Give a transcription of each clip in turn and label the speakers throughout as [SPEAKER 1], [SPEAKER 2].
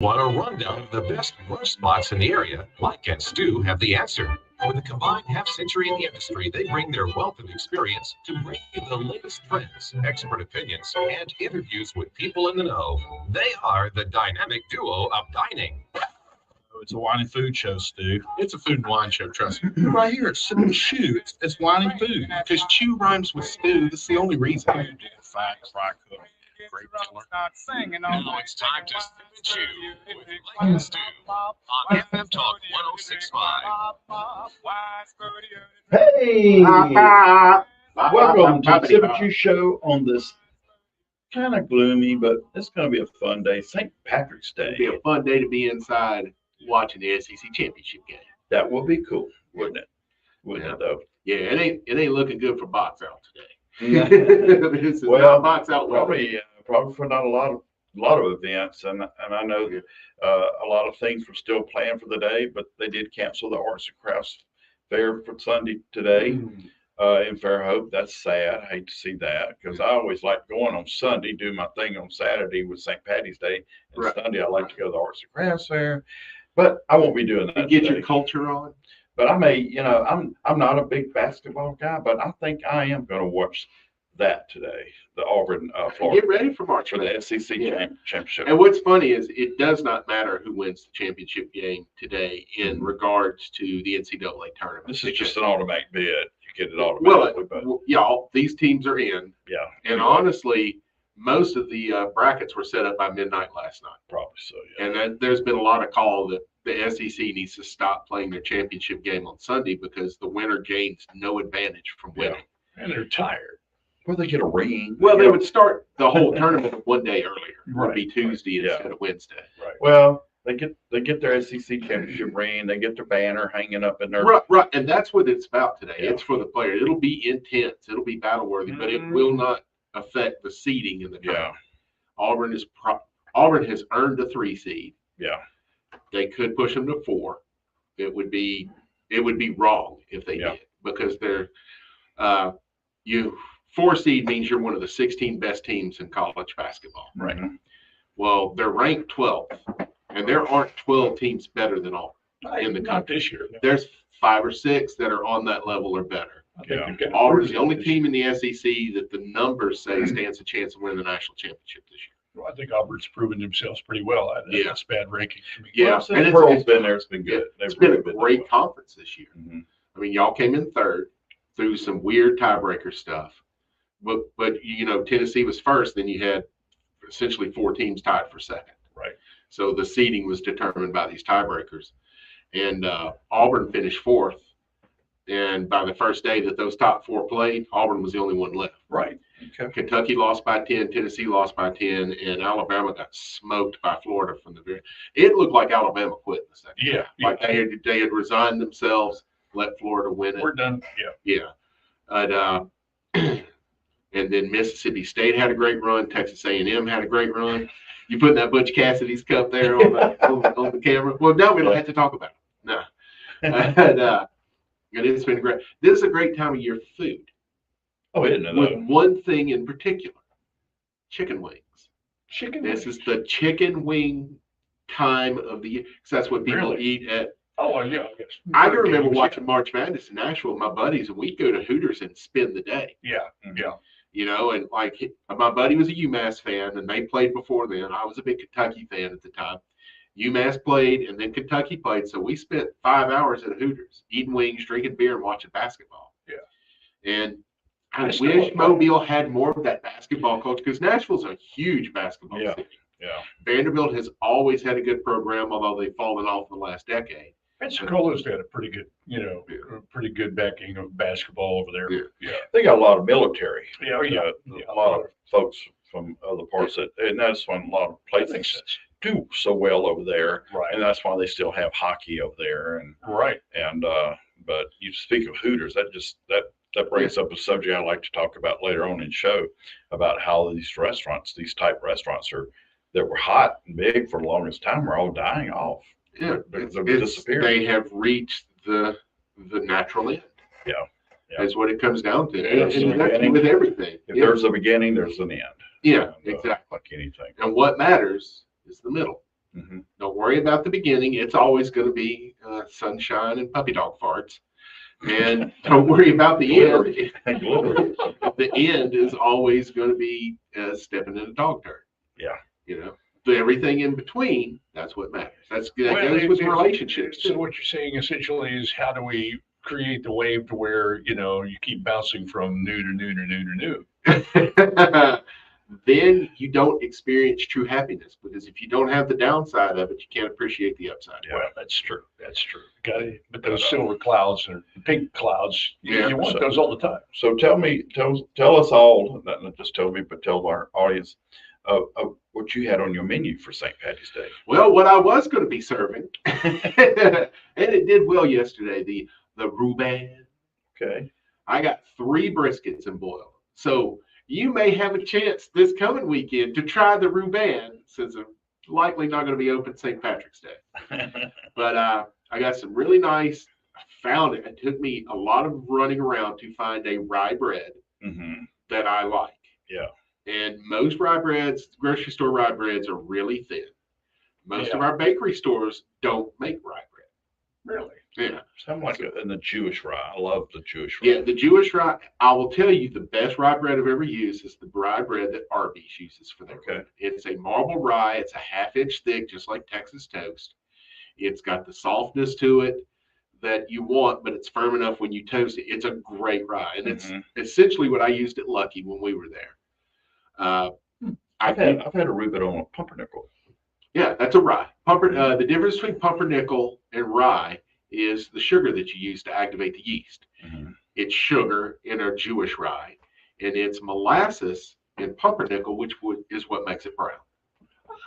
[SPEAKER 1] Want a rundown of the best brunch spots in the area? Mike and Stu have the answer. With a combined half-century in the industry, they bring their wealth of experience to bring you the latest trends, expert opinions, and interviews with people in the know. They are the dynamic duo of dining.
[SPEAKER 2] It's a wine and food show, Stu.
[SPEAKER 3] It's a food and wine show, trust me.
[SPEAKER 2] Right here, it's shoe. It's wine and food.
[SPEAKER 3] Because chew rhymes with stew. That's the only reason.
[SPEAKER 2] Fat fry cook. Great killer.
[SPEAKER 1] Now it's time to sip and chew with Mike and Stu on FM Talk 106.5.
[SPEAKER 4] Hey! Welcome to the Sip and Chew Show on this kind of gloomy, but it's going to be a fun day. St. Patrick's Day.
[SPEAKER 3] It'd be a fun day to be inside watching the SEC championship game.
[SPEAKER 4] That will be cool, wouldn't it? Wouldn't it, though?
[SPEAKER 3] Yeah, it ain't looking good for box out today.
[SPEAKER 4] Well,
[SPEAKER 3] box out
[SPEAKER 4] probably for not a lot of events, and I know a lot of things were still planned for the day, but they did cancel the Arts and Crafts Fair for Sunday today in Fairhope. That's sad. I hate to see that because I always like going on Sunday, do my thing on Saturday with St. Patty's Day, and
[SPEAKER 3] Right.
[SPEAKER 4] Sunday I like to go to the Arts and Crafts Fair, but I won't be doing that.
[SPEAKER 3] Get
[SPEAKER 4] today.
[SPEAKER 3] your culture on.
[SPEAKER 4] But I may, I'm not a big basketball guy, but I think I am going to watch that today, the Auburn, Florida,
[SPEAKER 3] Get ready for March
[SPEAKER 4] for
[SPEAKER 3] Madness.
[SPEAKER 4] the SEC championship.
[SPEAKER 3] And what's funny is it does not matter who wins the championship game today in regards to the NCAA tournament.
[SPEAKER 4] This is just an automatic bid. You get it
[SPEAKER 3] well,
[SPEAKER 4] automatically, but
[SPEAKER 3] y'all, these teams are in.
[SPEAKER 4] yeah,
[SPEAKER 3] And honestly, most of the brackets were set up by midnight last night.
[SPEAKER 4] probably so. Yeah.
[SPEAKER 3] And there's been a lot of call that the SEC needs to stop playing their championship game on Sunday because the winner gains no advantage from winning.
[SPEAKER 2] And they're tired.
[SPEAKER 4] Well, they get a ring.
[SPEAKER 3] Well, they would start the whole tournament one day earlier. It would
[SPEAKER 2] Right.
[SPEAKER 3] be Tuesday
[SPEAKER 4] Yeah.
[SPEAKER 3] instead of Wednesday.
[SPEAKER 2] Right.
[SPEAKER 4] Well, they get their SEC championship ring. They get their banner hanging up in their.
[SPEAKER 3] Right. And that's what it's about today.
[SPEAKER 4] Yeah.
[SPEAKER 3] It's for the players. It'll be intense. It'll be battle worthy, but it will not affect the seeding in the tournament.
[SPEAKER 4] Yeah.
[SPEAKER 3] Auburn has earned a 3 seed.
[SPEAKER 4] Yeah.
[SPEAKER 3] They could push them to 4. It would be wrong if they
[SPEAKER 4] Yeah.
[SPEAKER 3] did because they're 4 seed means you're one of the 16 best teams in college basketball.
[SPEAKER 4] Right.
[SPEAKER 3] Well, they're ranked 12th, and there aren't 12 teams better than Auburn in the
[SPEAKER 2] Not
[SPEAKER 3] country.
[SPEAKER 2] this year.
[SPEAKER 3] There's 5 or 6 that are on that level or better.
[SPEAKER 2] I think
[SPEAKER 4] Yeah.
[SPEAKER 2] they're getting
[SPEAKER 3] Auburn's
[SPEAKER 2] worse
[SPEAKER 3] the only
[SPEAKER 2] this
[SPEAKER 3] team in the SEC that the numbers say stands a chance of winning the national championship this year.
[SPEAKER 2] year. I think Auburn's proven themselves pretty well.
[SPEAKER 3] Yeah.
[SPEAKER 2] That's bad ranking.
[SPEAKER 3] Yeah.
[SPEAKER 4] Well, since
[SPEAKER 3] and
[SPEAKER 4] Pearl's been there, it's been good.
[SPEAKER 3] It's
[SPEAKER 4] They've
[SPEAKER 3] been a
[SPEAKER 4] really
[SPEAKER 3] great
[SPEAKER 4] doing
[SPEAKER 3] conference this year.
[SPEAKER 4] well. Mhm.
[SPEAKER 3] I mean, y'all came in third through some weird tiebreaker stuff. But Tennessee was first, then you had essentially 4 teams tied for second.
[SPEAKER 2] Right.
[SPEAKER 3] So the seeding was determined by these tiebreakers. And Auburn finished 4th. And by the first day that those top 4 played, Auburn was the only one left.
[SPEAKER 4] Right. Okay.
[SPEAKER 3] Kentucky lost by 10, Tennessee lost by 10, and Alabama got smoked by Florida from the very. It looked like Alabama quit in the second.
[SPEAKER 2] Yeah.
[SPEAKER 3] Like they had resigned themselves, let Florida win it.
[SPEAKER 2] We're done. Yeah.
[SPEAKER 3] Yeah. And then Mississippi State had a great run. Texas A&M had a great run. You putting that Butch Cassidy's cup there on the camera? Well, no, we don't have to talk about it. No. And it's been great. This is a great time of year for food.
[SPEAKER 4] Oh, isn't it?
[SPEAKER 3] With
[SPEAKER 4] though?
[SPEAKER 3] one thing in particular, chicken wings.
[SPEAKER 2] Chicken.
[SPEAKER 3] This is the chicken wing time of the year. 'Cause that's what people
[SPEAKER 2] Really?
[SPEAKER 3] eat at.
[SPEAKER 2] Oh, yeah. I guess.
[SPEAKER 3] I can remember watching March Madness in Nashville with my buddies, and we'd go to Hooters and spend the day.
[SPEAKER 2] Yeah. Yeah.
[SPEAKER 3] And like my buddy was a UMass fan, and they played before then. I was a big Kentucky fan at the time. UMass played, and then Kentucky played, so we spent 5 hours at Hooters, eating wings, drinking beer, and watching basketball.
[SPEAKER 2] Yeah.
[SPEAKER 3] And I
[SPEAKER 2] I still
[SPEAKER 3] wish
[SPEAKER 2] like
[SPEAKER 3] Mobile had more of that basketball culture because Nashville's a huge basketball
[SPEAKER 4] Yeah.
[SPEAKER 3] city.
[SPEAKER 4] Yeah.
[SPEAKER 3] Vanderbilt has always had a good program, although they've fallen off in the last decade.
[SPEAKER 2] Pensacola's got a pretty good, pretty good backing of basketball over there.
[SPEAKER 3] Yeah.
[SPEAKER 2] Yeah.
[SPEAKER 4] They got a lot of military.
[SPEAKER 2] Yeah. Yeah.
[SPEAKER 4] A lot of folks from other parts and that's when a lot of
[SPEAKER 2] That makes
[SPEAKER 4] places
[SPEAKER 2] sense.
[SPEAKER 4] do so well over there,
[SPEAKER 2] Right.
[SPEAKER 4] and that's why they still have hockey over there.
[SPEAKER 2] Right.
[SPEAKER 4] And but you speak of Hooters, that brings up a subject I like to talk about later on in the show about how these type restaurants that were hot and big for the longest time are all dying off.
[SPEAKER 3] Yeah,
[SPEAKER 4] Because they've disappeared.
[SPEAKER 3] they have reached the natural end.
[SPEAKER 4] Yeah.
[SPEAKER 3] That's what it comes down to.
[SPEAKER 4] Yeah,
[SPEAKER 3] And
[SPEAKER 4] so
[SPEAKER 3] that's
[SPEAKER 4] beginning-
[SPEAKER 3] with everything.
[SPEAKER 4] If there's a beginning, there's an end.
[SPEAKER 3] Yeah,
[SPEAKER 4] And,
[SPEAKER 3] exactly.
[SPEAKER 4] like anything.
[SPEAKER 3] And what matters is the middle.
[SPEAKER 4] Mhm.
[SPEAKER 3] Don't worry about the beginning. It's always going to be sunshine and puppy dog farts. And don't worry about the end.
[SPEAKER 4] Glory.
[SPEAKER 3] The end is always going to be stepping in a dog turd.
[SPEAKER 4] Yeah.
[SPEAKER 3] You know, but everything in between, that's what matters. That
[SPEAKER 2] Well,
[SPEAKER 3] goes with relationships
[SPEAKER 2] So
[SPEAKER 3] too.
[SPEAKER 2] what you're saying essentially is how do we create the wave to where, you keep bouncing from new to new to new to new?
[SPEAKER 3] Then you don't experience true happiness, because if you don't have the downside of it, you can't appreciate the upside.
[SPEAKER 4] Yeah.
[SPEAKER 2] Well, that's true. That's true. Got it. But those silver clouds or the pink clouds,
[SPEAKER 3] Yeah.
[SPEAKER 2] you want
[SPEAKER 4] So-
[SPEAKER 2] those all the time.
[SPEAKER 4] So tell us all, not just tell me, but tell our audience of what you had on your menu for St. Patty's Day.
[SPEAKER 3] Well, what I was going to be serving, and it did well yesterday, the Reuben.
[SPEAKER 4] Okay.
[SPEAKER 3] I got 3 briskets and boiled. So you may have a chance this coming weekend to try the Reuben, since it's likely not going to be open St. Patrick's Day. But I got some really nice, I found it. It took me a lot of running around to find a rye bread
[SPEAKER 4] Mm-hmm.
[SPEAKER 3] that I like.
[SPEAKER 4] Yeah.
[SPEAKER 3] And most rye breads, grocery store rye breads, are really thin. Most of
[SPEAKER 2] Yeah.
[SPEAKER 3] our bakery stores don't make rye bread.
[SPEAKER 2] Really?
[SPEAKER 3] Yeah.
[SPEAKER 4] Something like in the Jewish rye. I love the Jewish rye.
[SPEAKER 3] Yeah, the Jewish rye, I will tell you, the best rye bread I've ever used is the rye bread that Arby's uses for their
[SPEAKER 4] Okay.
[SPEAKER 3] bread. It's a marble rye. It's a 1/2 inch thick, just like Texas toast. It's got the softness to it that you want, but it's firm enough when you toast it. It's a great rye. And it's
[SPEAKER 4] Mhm.
[SPEAKER 3] essentially what I used at Lucky when we were there.
[SPEAKER 4] I've had a Reuben on a pumpernickel.
[SPEAKER 3] Yeah, that's a rye. The difference between pumpernickel and rye is the sugar that you use to activate the yeast.
[SPEAKER 4] Mhm.
[SPEAKER 3] It's sugar in our Jewish rye, and it's molasses in pumpernickel, which is what makes it brown.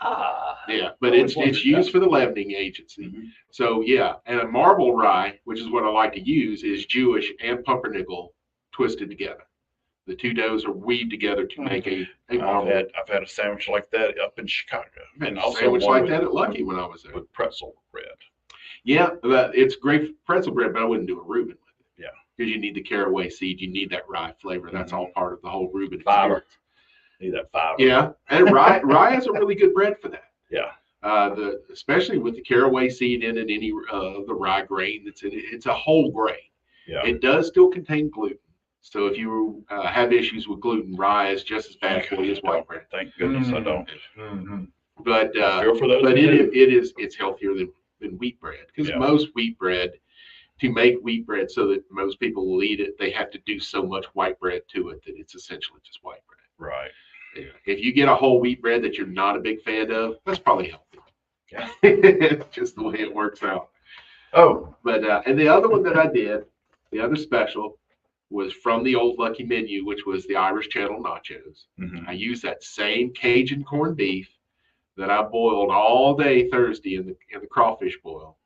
[SPEAKER 2] Ah.
[SPEAKER 3] Yeah, but
[SPEAKER 2] I
[SPEAKER 3] it's
[SPEAKER 2] always wondered
[SPEAKER 3] used for the leavening agency.
[SPEAKER 4] Mhm.
[SPEAKER 3] So yeah, and a marble rye, which is what I like to use, is Jewish and pumpernickel twisted together. The two doughs are weaved together to make a marble.
[SPEAKER 4] I've had a sandwich like that up in Chicago, and also
[SPEAKER 3] Sandwich
[SPEAKER 4] one
[SPEAKER 3] like
[SPEAKER 4] with,
[SPEAKER 3] that at Lucky when I was there.
[SPEAKER 4] with pretzel bread.
[SPEAKER 3] Yeah, it's great pretzel bread, but I wouldn't do a Reuben with it.
[SPEAKER 4] Yeah.
[SPEAKER 3] Because you need the caraway seed, you need that rye flavor. That's all part of the whole Reuben
[SPEAKER 4] Fiber.
[SPEAKER 3] experience.
[SPEAKER 4] Need that fiber.
[SPEAKER 3] Yeah, and rye is a really good bread for that.
[SPEAKER 4] Yeah.
[SPEAKER 3] Especially with the caraway seed in it, any of the rye grain that's in it. It's a whole grain.
[SPEAKER 4] Yeah.
[SPEAKER 3] It does still contain gluten. So if you have issues with gluten, rye is just as bad for you as white bread.
[SPEAKER 4] Thank goodness I don't.
[SPEAKER 2] Mhm.
[SPEAKER 3] But
[SPEAKER 4] I feel for those.
[SPEAKER 3] but
[SPEAKER 4] who do.
[SPEAKER 3] it's healthier than wheat bread, because
[SPEAKER 4] Yeah.
[SPEAKER 3] most wheat bread, to make wheat bread so that most people will eat it, they have to do so much white bread to it that it's essentially just white bread.
[SPEAKER 4] Right.
[SPEAKER 3] Yeah. If you get a whole wheat bread that you're not a big fan of, that's probably healthy.
[SPEAKER 4] Yeah.
[SPEAKER 3] It's just the way it works out.
[SPEAKER 4] Oh.
[SPEAKER 3] But and the other one that I did, the other special, was from the old Lucky menu, which was the Irish Channel nachos.
[SPEAKER 4] Mhm.
[SPEAKER 3] I used that same Cajun corned beef that I boiled all day Thursday in the crawfish boil.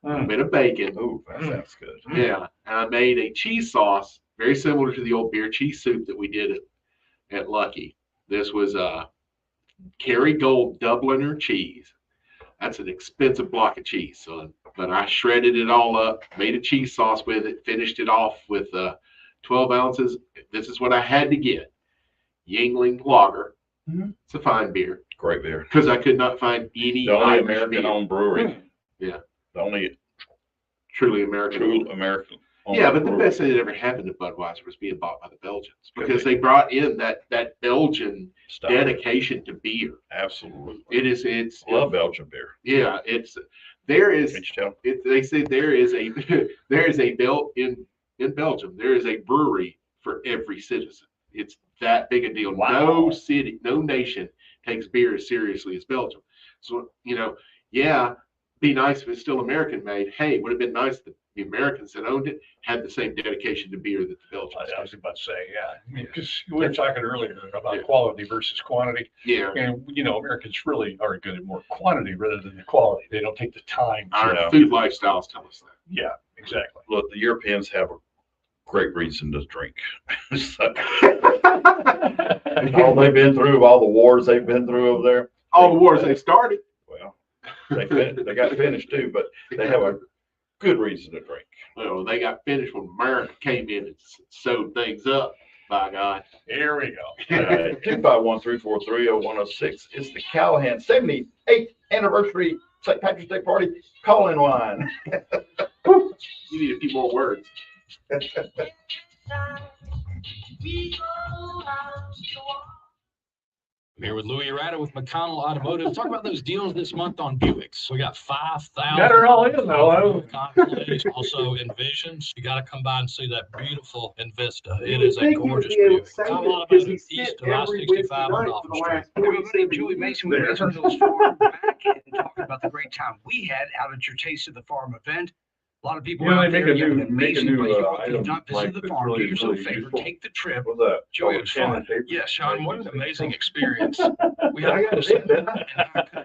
[SPEAKER 3] A bit of bacon.
[SPEAKER 4] Oh, that sounds good.
[SPEAKER 3] Yeah. And I made a cheese sauce very similar to the old beer cheese soup that we did at Lucky. This was Kerrygold Dubliner cheese. That's an expensive block of cheese, son. But I shredded it all up, made a cheese sauce with it, finished it off with 12 ounces. This is what I had to get. Yingling Lager.
[SPEAKER 4] Mhm.
[SPEAKER 3] It's a fine beer,
[SPEAKER 4] Great beer.
[SPEAKER 3] because I could not find any
[SPEAKER 4] The only
[SPEAKER 3] Irish beer.
[SPEAKER 4] American-owned brewery.
[SPEAKER 3] Yeah.
[SPEAKER 4] The only
[SPEAKER 3] Truly American.
[SPEAKER 4] true American.
[SPEAKER 3] Yeah, but the best thing that ever happened to Budweiser was being bought by the Belgians, because they brought in that Belgian
[SPEAKER 4] stuff.
[SPEAKER 3] dedication to beer.
[SPEAKER 4] Absolutely.
[SPEAKER 3] It's
[SPEAKER 4] Love Belgian beer.
[SPEAKER 3] yeah, there is
[SPEAKER 4] Can't you tell?
[SPEAKER 3] they say there is a in Belgium, there is a brewery for every citizen. It's that big a deal.
[SPEAKER 2] Wow.
[SPEAKER 3] No city, no nation takes beer as seriously as Belgium. So, yeah, be nice if it's still American made. Hey, would have been nice if the Americans that owned it had the same dedication to beer that the Belgians
[SPEAKER 2] I was
[SPEAKER 3] did.
[SPEAKER 2] about to say, yeah, because we were talking earlier about
[SPEAKER 3] Yeah.
[SPEAKER 2] quality versus quantity,
[SPEAKER 3] Yeah,
[SPEAKER 2] and Americans really are good at more quantity rather than the quality. They don't take the time.
[SPEAKER 3] our
[SPEAKER 4] Yeah.
[SPEAKER 3] food lifestyles tell us that.
[SPEAKER 2] Yeah, exactly.
[SPEAKER 4] Look, the Europeans have a great reason to drink. So, all they've been through, all the wars they've been through over there.
[SPEAKER 3] All the wars they started.
[SPEAKER 4] Well, they got finished too, but they have a good reason to drink.
[SPEAKER 3] Well, they got finished when America came in and sewed things up. By God.
[SPEAKER 2] Here we go.
[SPEAKER 4] 251-343-0106 is the Callahan 78th anniversary St. Patrick's Day party call-in line.
[SPEAKER 3] You need a few more words.
[SPEAKER 5] I'm here with Louis Arata with McConnell Automotive. Talk about those deals this month on Buicks. We got 5,000.
[SPEAKER 2] Got her all in, though.
[SPEAKER 5] Also Envisions. You got to come by and see that beautiful Invista. It is a gorgeous Buick. Come on about east of I-65 on Dolphin Street.
[SPEAKER 6] Everybody, Julie Mason with Mason Hills Farm back and talking about the great time we had out at your Taste of the Farm event. A lot of people
[SPEAKER 2] Yeah,
[SPEAKER 6] out
[SPEAKER 2] they
[SPEAKER 6] there
[SPEAKER 2] make a
[SPEAKER 6] having
[SPEAKER 2] new-
[SPEAKER 6] an amazing
[SPEAKER 2] make a new,
[SPEAKER 6] place. If
[SPEAKER 2] item
[SPEAKER 6] you've not visited
[SPEAKER 2] like
[SPEAKER 6] the
[SPEAKER 2] that's
[SPEAKER 6] farm, do
[SPEAKER 2] really,
[SPEAKER 6] yourself a
[SPEAKER 2] really
[SPEAKER 6] favor,
[SPEAKER 2] useful.
[SPEAKER 6] take the trip.
[SPEAKER 2] What's that?
[SPEAKER 6] Joey,
[SPEAKER 2] Oh,
[SPEAKER 6] it was
[SPEAKER 2] pen
[SPEAKER 6] fun.
[SPEAKER 2] and paper?
[SPEAKER 5] Yeah, Sean, what an amazing experience. We
[SPEAKER 2] I
[SPEAKER 5] had
[SPEAKER 2] got
[SPEAKER 5] a
[SPEAKER 2] it, didn't I?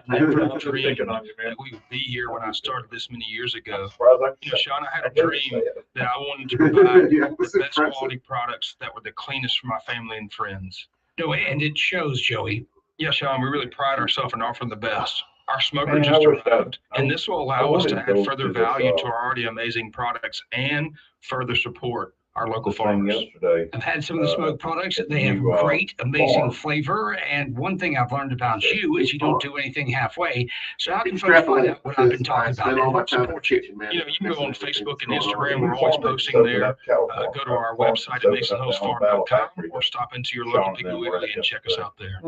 [SPEAKER 5] never
[SPEAKER 2] I'm
[SPEAKER 5] dreamed
[SPEAKER 2] thinking on you, man.
[SPEAKER 5] that we would be here when I started this many years ago.
[SPEAKER 2] Surprised I
[SPEAKER 5] You know, Sean, I had a
[SPEAKER 2] I didn't
[SPEAKER 5] dream
[SPEAKER 2] say it.
[SPEAKER 5] that I wanted to provide
[SPEAKER 3] Yeah,
[SPEAKER 5] the
[SPEAKER 3] it's
[SPEAKER 5] best
[SPEAKER 3] impressive.
[SPEAKER 5] quality products that were the cleanest for my family and friends.
[SPEAKER 6] No, and it shows, Joey.
[SPEAKER 5] Yeah, Sean, we really pride ourselves in offering the best. Our smoker
[SPEAKER 2] Man, I
[SPEAKER 5] just
[SPEAKER 2] wish
[SPEAKER 5] arrived,
[SPEAKER 2] I-
[SPEAKER 5] and this will
[SPEAKER 2] I
[SPEAKER 5] allow us
[SPEAKER 2] wanted
[SPEAKER 5] to
[SPEAKER 2] to
[SPEAKER 5] add
[SPEAKER 2] go
[SPEAKER 5] further
[SPEAKER 2] to this,
[SPEAKER 5] value to our already amazing products and further support our local
[SPEAKER 2] This thing
[SPEAKER 5] farmers.
[SPEAKER 2] yesterday.
[SPEAKER 6] I've had some of the smoked products. They have
[SPEAKER 2] you,
[SPEAKER 6] great, amazing
[SPEAKER 2] farm.
[SPEAKER 6] flavor. And one thing I've learned about you is you don't do anything halfway. So how can folks
[SPEAKER 3] Extrapolate
[SPEAKER 6] find out what I've been
[SPEAKER 3] this.
[SPEAKER 6] talking
[SPEAKER 3] I
[SPEAKER 6] about
[SPEAKER 3] spend all
[SPEAKER 6] and
[SPEAKER 3] my
[SPEAKER 6] help
[SPEAKER 3] time in the
[SPEAKER 6] support you?
[SPEAKER 3] kitchen, man.
[SPEAKER 5] You know, you can go on Facebook and Instagram.
[SPEAKER 2] We
[SPEAKER 5] We're always
[SPEAKER 2] farmed it,
[SPEAKER 5] posting
[SPEAKER 2] soaked it
[SPEAKER 5] there.
[SPEAKER 2] up, cattle farm,
[SPEAKER 5] Go to our
[SPEAKER 2] farm,
[SPEAKER 5] website at
[SPEAKER 2] soaked it up down
[SPEAKER 5] masonhillsfarm.com
[SPEAKER 2] Battle
[SPEAKER 5] or stop into your
[SPEAKER 2] Sean
[SPEAKER 5] local
[SPEAKER 2] and
[SPEAKER 5] Piggly
[SPEAKER 2] them were
[SPEAKER 5] Wiggly
[SPEAKER 2] at
[SPEAKER 5] and check us
[SPEAKER 2] yesterday.
[SPEAKER 5] out there.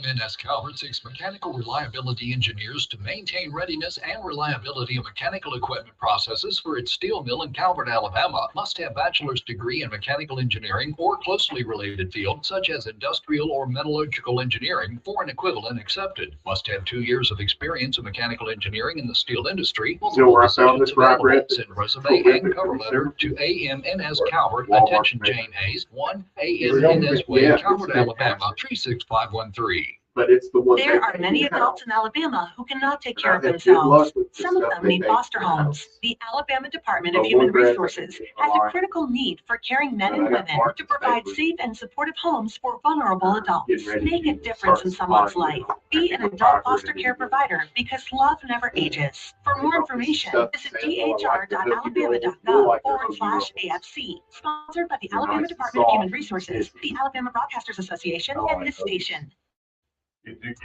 [SPEAKER 7] AM&S Calvert seeks mechanical reliability engineers to maintain readiness and reliability of mechanical equipment processes for its steel mill in Calvert, Alabama. Must have bachelor's degree in mechanical engineering or closely related field such as industrial or metallurgical engineering for an equivalent accepted. Must have 2 years of experience in mechanical engineering in the steel industry.
[SPEAKER 3] So where I found
[SPEAKER 7] Positions
[SPEAKER 3] this right
[SPEAKER 7] available.
[SPEAKER 3] bread,
[SPEAKER 7] Send resume and cover letter to AM&S Calvert.
[SPEAKER 3] Walmart.
[SPEAKER 7] Attention Jane Hayes, 1
[SPEAKER 3] Here we go.
[SPEAKER 7] AM&S Way,
[SPEAKER 3] Yeah,
[SPEAKER 7] Calvert,
[SPEAKER 3] it's
[SPEAKER 7] Alabama,
[SPEAKER 3] fantastic.
[SPEAKER 7] 36513.
[SPEAKER 3] but it's the one.
[SPEAKER 8] There are many adults in Alabama who cannot take care of themselves. Some of them need foster homes. The Alabama Department of Human Resources has a critical need for caring men and women to provide safe and supportive homes for vulnerable adults. Make a difference in someone's life. Be an adult foster care provider because love never ages. For more information, visit dhr.alabama.gov/AFC. Sponsored by the Alabama Department of Human Resources, the Alabama Broadcasters Association, and this station.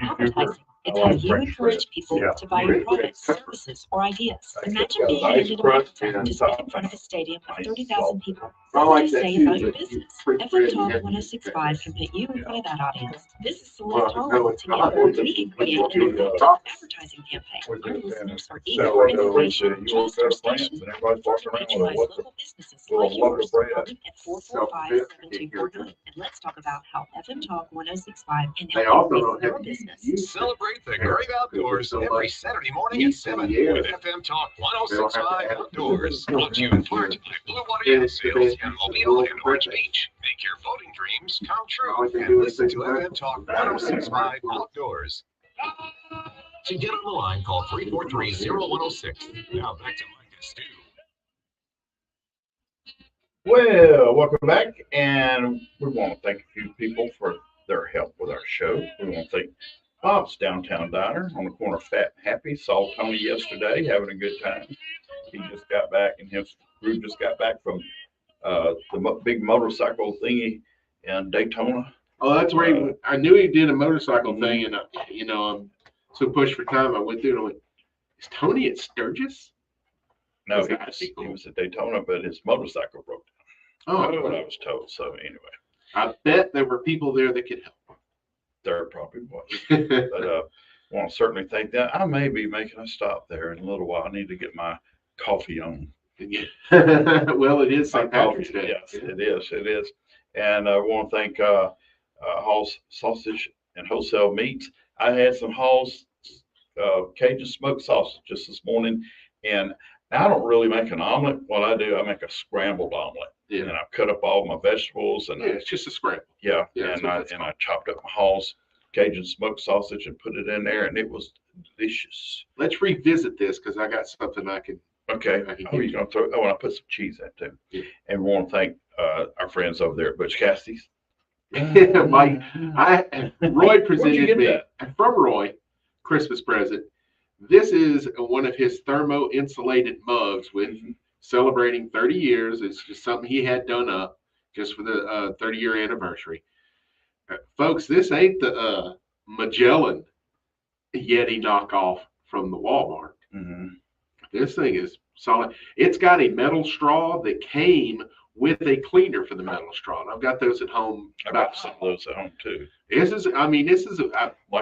[SPEAKER 9] Advertising. It's how you encourage people to buy your products, services, or ideas. Imagine being handed a microphone to speak in front of a stadium of 30,000 people. What would you say about your business? FM Talk 1065 can put you in front of that audience. This is Celeste Holland together. We can create an effective advertising campaign. Our listeners are eager for information. Trust our stations. Patronize local businesses like yours. Call them at 445-7249. And let's talk about how FM Talk 1065 can
[SPEAKER 3] They
[SPEAKER 9] help
[SPEAKER 3] also
[SPEAKER 9] you
[SPEAKER 3] don't
[SPEAKER 9] with your
[SPEAKER 3] have
[SPEAKER 9] business.
[SPEAKER 1] Celebrate the great outdoors every Saturday morning at 7 with FM Talk 1065 Outdoors. Brought to you in part by Blue Water Yacht Sales in Mobile and Orange Beach. Make your boating dreams come true and listen to FM Talk 1065 Outdoors. To get on the line, call 343-0106. Now back to Mike and Stu.
[SPEAKER 4] Well, welcome back, and we want to thank a few people for their help with our show. We want to thank Bob's Downtown Diner on the corner of Fat and Happy. Saw Tony yesterday having a good time. He just got back, and his group just got back from the big motorcycle thingy in Daytona.
[SPEAKER 3] Oh, that's where I knew he did a motorcycle thing, and I'm so pushed for time. I went through and I went, "Is Tony at Sturgis?"
[SPEAKER 4] No,
[SPEAKER 3] That's
[SPEAKER 4] he
[SPEAKER 3] cool.
[SPEAKER 4] was at Daytona, but his motorcycle broke down.
[SPEAKER 3] Oh,
[SPEAKER 4] That's what I was told. So anyway,
[SPEAKER 3] I bet there were people there that could
[SPEAKER 4] there probably was.
[SPEAKER 3] help.
[SPEAKER 4] But want to certainly thank that. I may be making a stop there in a little while. I need to get my coffee on.
[SPEAKER 3] Well, it is
[SPEAKER 4] My
[SPEAKER 3] St. Patrick's
[SPEAKER 4] coffee,
[SPEAKER 3] Day.
[SPEAKER 4] yes, it is. It is. And I want to thank Hall's Sausage and Wholesale Meats. I had some Hall's Cajun smoked sausage just this morning, and I don't really make an omelet. What I do, I make a scrambled omelet,
[SPEAKER 3] Yeah.
[SPEAKER 4] and I cut up all my vegetables, and
[SPEAKER 3] Yeah, it's just a scramble.
[SPEAKER 4] yeah,
[SPEAKER 3] Yeah, that's
[SPEAKER 4] and
[SPEAKER 3] what that's
[SPEAKER 4] I chopped up my Hall's Cajun smoked sausage and put it in there, and it was delicious.
[SPEAKER 3] Let's revisit this because I got something I can.
[SPEAKER 4] Okay.
[SPEAKER 3] I can
[SPEAKER 4] Oh,
[SPEAKER 3] get
[SPEAKER 4] you're gonna throw? Oh, and I put some cheese in too.
[SPEAKER 3] Yeah.
[SPEAKER 4] And we want to thank our friends over there at Butch Cassidy's.
[SPEAKER 3] Roy
[SPEAKER 4] Where'd you
[SPEAKER 3] presented
[SPEAKER 4] get
[SPEAKER 3] me
[SPEAKER 4] that?
[SPEAKER 3] from Roy Christmas present. This is one of his thermo insulated mugs with celebrating 30 years. It's just something he had done up. just for the 30-year anniversary. Folks, this ain't the Magellan Yeti knockoff from the Walmart.
[SPEAKER 4] Mm-hmm.
[SPEAKER 3] This thing is solid. It's got a metal straw that came with a cleaner for the metal straw. And I've got those at home.
[SPEAKER 4] I got some of those at home too.
[SPEAKER 3] I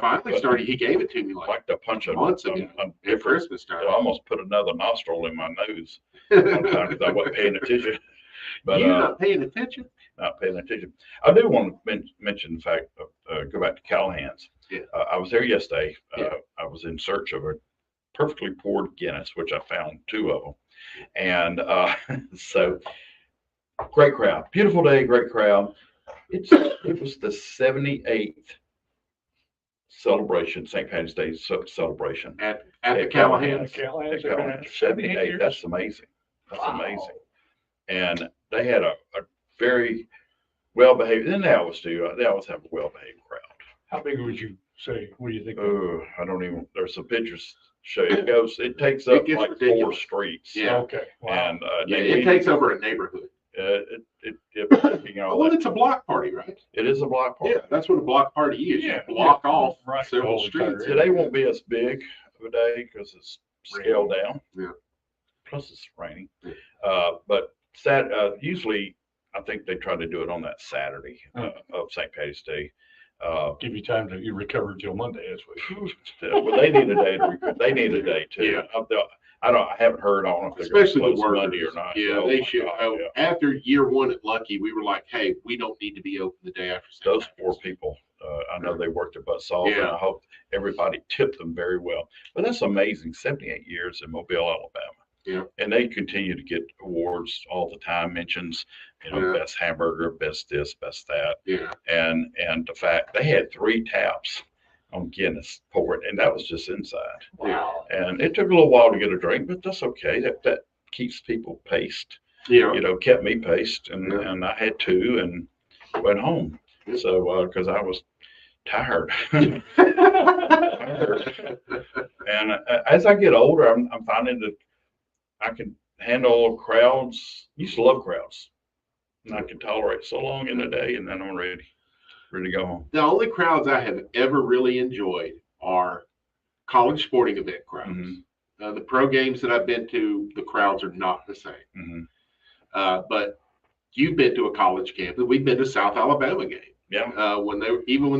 [SPEAKER 3] finally started. He gave it to me
[SPEAKER 4] like to punch a
[SPEAKER 3] months ago at Christmas time.
[SPEAKER 4] I almost put another nostril in my nose one time because I wasn't paying attention. But
[SPEAKER 3] you're not paying attention.
[SPEAKER 4] Not paying attention. I do want to mention the fact of go back to Callahan's.
[SPEAKER 3] Yeah.
[SPEAKER 4] I was there yesterday. I was in search of a perfectly poured Guinness, which I found 2 of them, and so great crowd, beautiful day, great crowd. It was the 78th celebration, St. Patrick's Day celebration
[SPEAKER 3] at the Callahan's.
[SPEAKER 4] 78. That's amazing. That's amazing. And they had a very well-behaved, and they always do. They always have a well-behaved crowd.
[SPEAKER 2] How big would you say? What do you think?
[SPEAKER 4] I don't even. There's some pictures show you. It takes up like ridiculous. 4 streets.
[SPEAKER 3] Yeah.
[SPEAKER 2] Okay. Wow.
[SPEAKER 4] And
[SPEAKER 3] it takes over a neighborhood.
[SPEAKER 4] Well,
[SPEAKER 3] it's a block party, right?
[SPEAKER 4] It is a block party.
[SPEAKER 3] Yeah, that's what a block party is. You block off several streets.
[SPEAKER 4] Today won't be as big of a day because it's scaled down.
[SPEAKER 3] Yeah.
[SPEAKER 4] Plus it's raining. But usually I think they try to do it on that Saturday of St. Patty's Day.
[SPEAKER 2] Give you time to recover until Monday. That's what.
[SPEAKER 4] Well, they need a day to. They need a day too.
[SPEAKER 3] Yeah.
[SPEAKER 4] I haven't heard on if they're
[SPEAKER 3] especially
[SPEAKER 4] going to
[SPEAKER 3] the
[SPEAKER 4] close
[SPEAKER 3] workers.
[SPEAKER 4] Monday or not.
[SPEAKER 3] Yeah, they should. After year 1 at Lucky, we were like, hey, we don't need to be open the day after.
[SPEAKER 4] Those poor people. I know they worked at Buzzsaw, and I hope everybody tipped them very well. But that's amazing. 78 years in Mobile, Alabama.
[SPEAKER 3] Yeah.
[SPEAKER 4] And they continue to get awards all the time, mentions, best hamburger, best this, best that.
[SPEAKER 3] Yeah.
[SPEAKER 4] And the fact they had 3 taps on Guinness poured, and that was just inside.
[SPEAKER 3] Wow.
[SPEAKER 4] And it took a little while to get a drink, but that's okay. That keeps people paced.
[SPEAKER 3] Yeah.
[SPEAKER 4] Kept me paced, and I had 2 and went home.
[SPEAKER 3] Yeah.
[SPEAKER 4] So because I was tired. And as I get older, I'm finding that I can handle crowds. Used to love crowds, and I can tolerate so long in the day, and then I'm ready to go home.
[SPEAKER 3] The only crowds I have ever really enjoyed are college sporting event crowds.
[SPEAKER 4] Mm-hmm.
[SPEAKER 3] The pro games that I've been to, the crowds are not the same.
[SPEAKER 4] Mm-hmm.
[SPEAKER 3] But you've been to a college campus. We've been to South Alabama game.
[SPEAKER 4] Yeah.
[SPEAKER 3] When they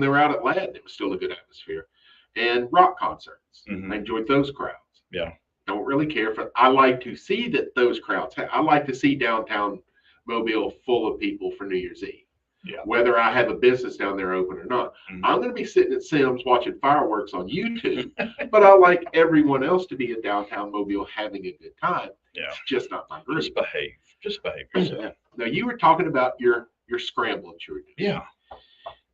[SPEAKER 3] were out at Ladin, it was still a good atmosphere. And rock concerts.
[SPEAKER 4] Mm-hmm.
[SPEAKER 3] I enjoyed those crowds.
[SPEAKER 4] Yeah.
[SPEAKER 3] Don't really care for. I like to see that those crowds. I like to see downtown Mobile full of people for New Year's Eve.
[SPEAKER 2] Yeah.
[SPEAKER 3] Whether I have a business down there open or not.
[SPEAKER 4] Mm-hmm.
[SPEAKER 3] I'm going to be sitting at Sims watching fireworks on YouTube, but I like everyone else to be in downtown Mobile having a good time.
[SPEAKER 4] Yeah.
[SPEAKER 3] It's just not my group.
[SPEAKER 4] Just behave yourself.
[SPEAKER 3] Yeah. Now you were talking about your scramble that you were doing.
[SPEAKER 4] Yeah.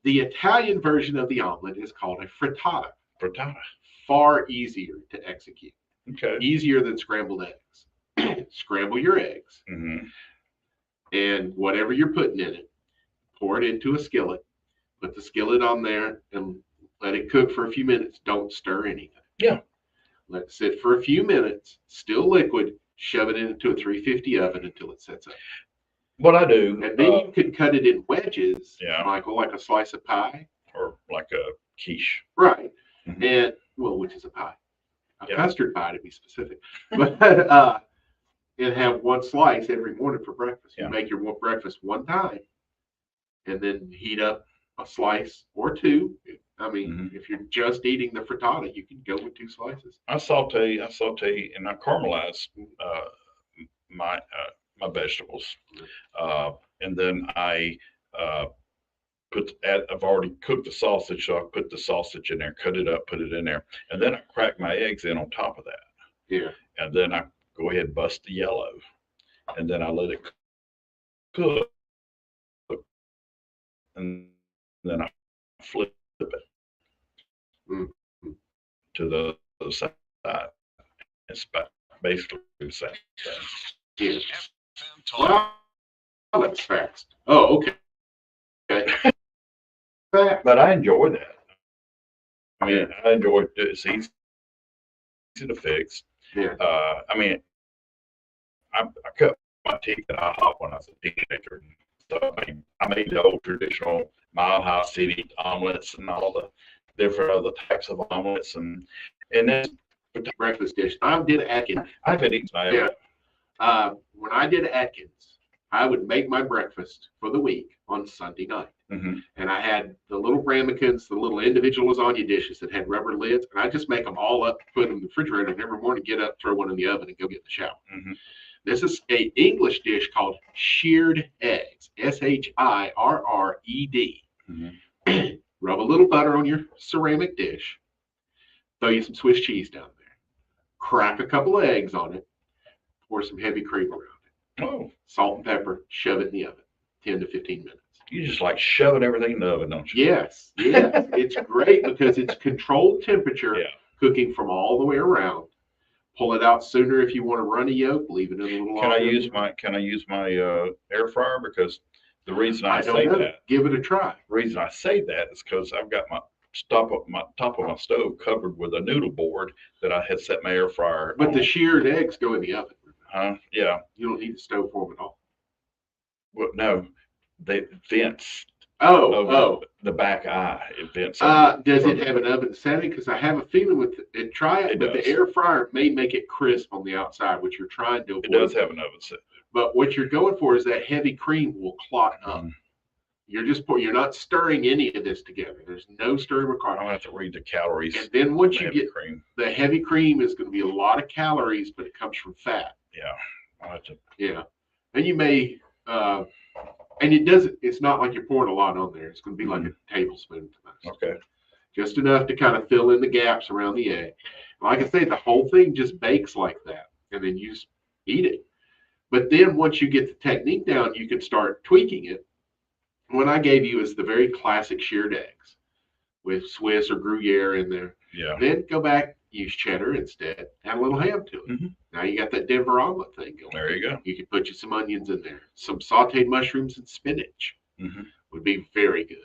[SPEAKER 3] The Italian version of the omelet is called a frittata.
[SPEAKER 4] Frittata.
[SPEAKER 3] Far easier to execute.
[SPEAKER 4] Okay.
[SPEAKER 3] Easier than scrambled eggs. Scramble your eggs.
[SPEAKER 4] Mm-hmm.
[SPEAKER 3] And whatever you're putting in it, pour it into a skillet. Put the skillet on there and let it cook for a few minutes. Don't stir anything.
[SPEAKER 4] Yeah.
[SPEAKER 3] Let it sit for a few minutes, still liquid. Shove it into a 350 oven until it sets up.
[SPEAKER 4] What I do,
[SPEAKER 3] and then you can cut it in wedges,
[SPEAKER 4] yeah,
[SPEAKER 3] Michael, like a slice of pie,
[SPEAKER 4] or like a quiche,
[SPEAKER 3] right?
[SPEAKER 4] Mm-hmm.
[SPEAKER 3] And which is a pie, custard pie to be specific, but and have one slice every morning for breakfast. You make your breakfast one time, and then heat up a slice or 2. I mean, if you're just eating the frittata, you can go with 2 slices.
[SPEAKER 4] I saute, and I caramelize my vegetables, and then I I've already cooked the sausage, so I put the sausage in there, cut it up, put it in there, and then I crack my eggs in on top of that.
[SPEAKER 3] Yeah.
[SPEAKER 4] And then I go ahead and bust the yellow, and then I let it cook, and then I flip it to the other side. It's basically the same thing.
[SPEAKER 3] Yeah. Well, that's fast. Oh, okay. Okay.
[SPEAKER 4] But I enjoy that. I mean, I enjoy it. It's easy to fix.
[SPEAKER 3] Yeah.
[SPEAKER 4] I mean, I cut my teeth in IHOP when I was a teenager. So I made the old traditional Mile High City omelets and all the different other types of omelets and this
[SPEAKER 3] breakfast dish. I did Atkins.
[SPEAKER 4] I've been eating that.
[SPEAKER 3] Yeah. When I did Atkins, I would make my breakfast for the week on Sunday night. And I had the little ramekins, the little individual lasagna dishes that had rubber lids, and I just make them all up, put them in the refrigerator, and every morning get up, throw one in the oven, and go get in the shower. This is an English dish called shirred eggs, SHIRRED. Rub a little butter on your ceramic dish, throw you some Swiss cheese down there, crack a couple of eggs on it, pour some heavy cream around it.
[SPEAKER 4] Oh.
[SPEAKER 3] Salt and pepper, shove it in the oven, 10 to 15 minutes.
[SPEAKER 4] You just like shoving everything in the oven, don't you?
[SPEAKER 3] Yes, yes. It's great because it's controlled temperature, cooking from all the way around. Pull it out sooner if you want to run a yolk. Leave it in a little longer.
[SPEAKER 4] Can I use my air fryer? Because the reason I say that,
[SPEAKER 3] give it a try.
[SPEAKER 4] The reason I say that is because I've got my top of my stove covered with a noodle board that I had set my air fryer.
[SPEAKER 3] But the shirred eggs go in the oven.
[SPEAKER 4] Yeah.
[SPEAKER 3] You don't need the stove for them at all.
[SPEAKER 4] Well, no, they vents. The back eye, it vents.
[SPEAKER 3] Does it have an oven setting? Because I have a feeling with it. Try it, but the air fryer may make it crisp on the outside, which you're trying to avoid.
[SPEAKER 4] It does have an oven setting.
[SPEAKER 3] But what you're going for is that heavy cream will clot up. You're not stirring any of this together. There's no stirring required.
[SPEAKER 4] I don't have to read the calories.
[SPEAKER 3] And then once you get cream, the heavy cream is going to be a lot of calories, but it comes from fat.
[SPEAKER 4] Yeah, I'll have to.
[SPEAKER 3] Yeah, and you may. And it's not like you're pouring a lot on there. It's going to be like a tablespoon at the most.
[SPEAKER 4] Okay.
[SPEAKER 3] Just enough to kind of fill in the gaps around the egg. Like I say, the whole thing just bakes like that. And then you just eat it. But then once you get the technique down, you can start tweaking it. What I gave you is the very classic shirred eggs with Swiss or Gruyere in there.
[SPEAKER 4] Yeah.
[SPEAKER 3] Then go back, use cheddar instead, add a little ham to it. Now you got that Denver omelet thing going.
[SPEAKER 4] There you go.
[SPEAKER 3] You can put you some onions in there. Some sauteed mushrooms and spinach would be very good.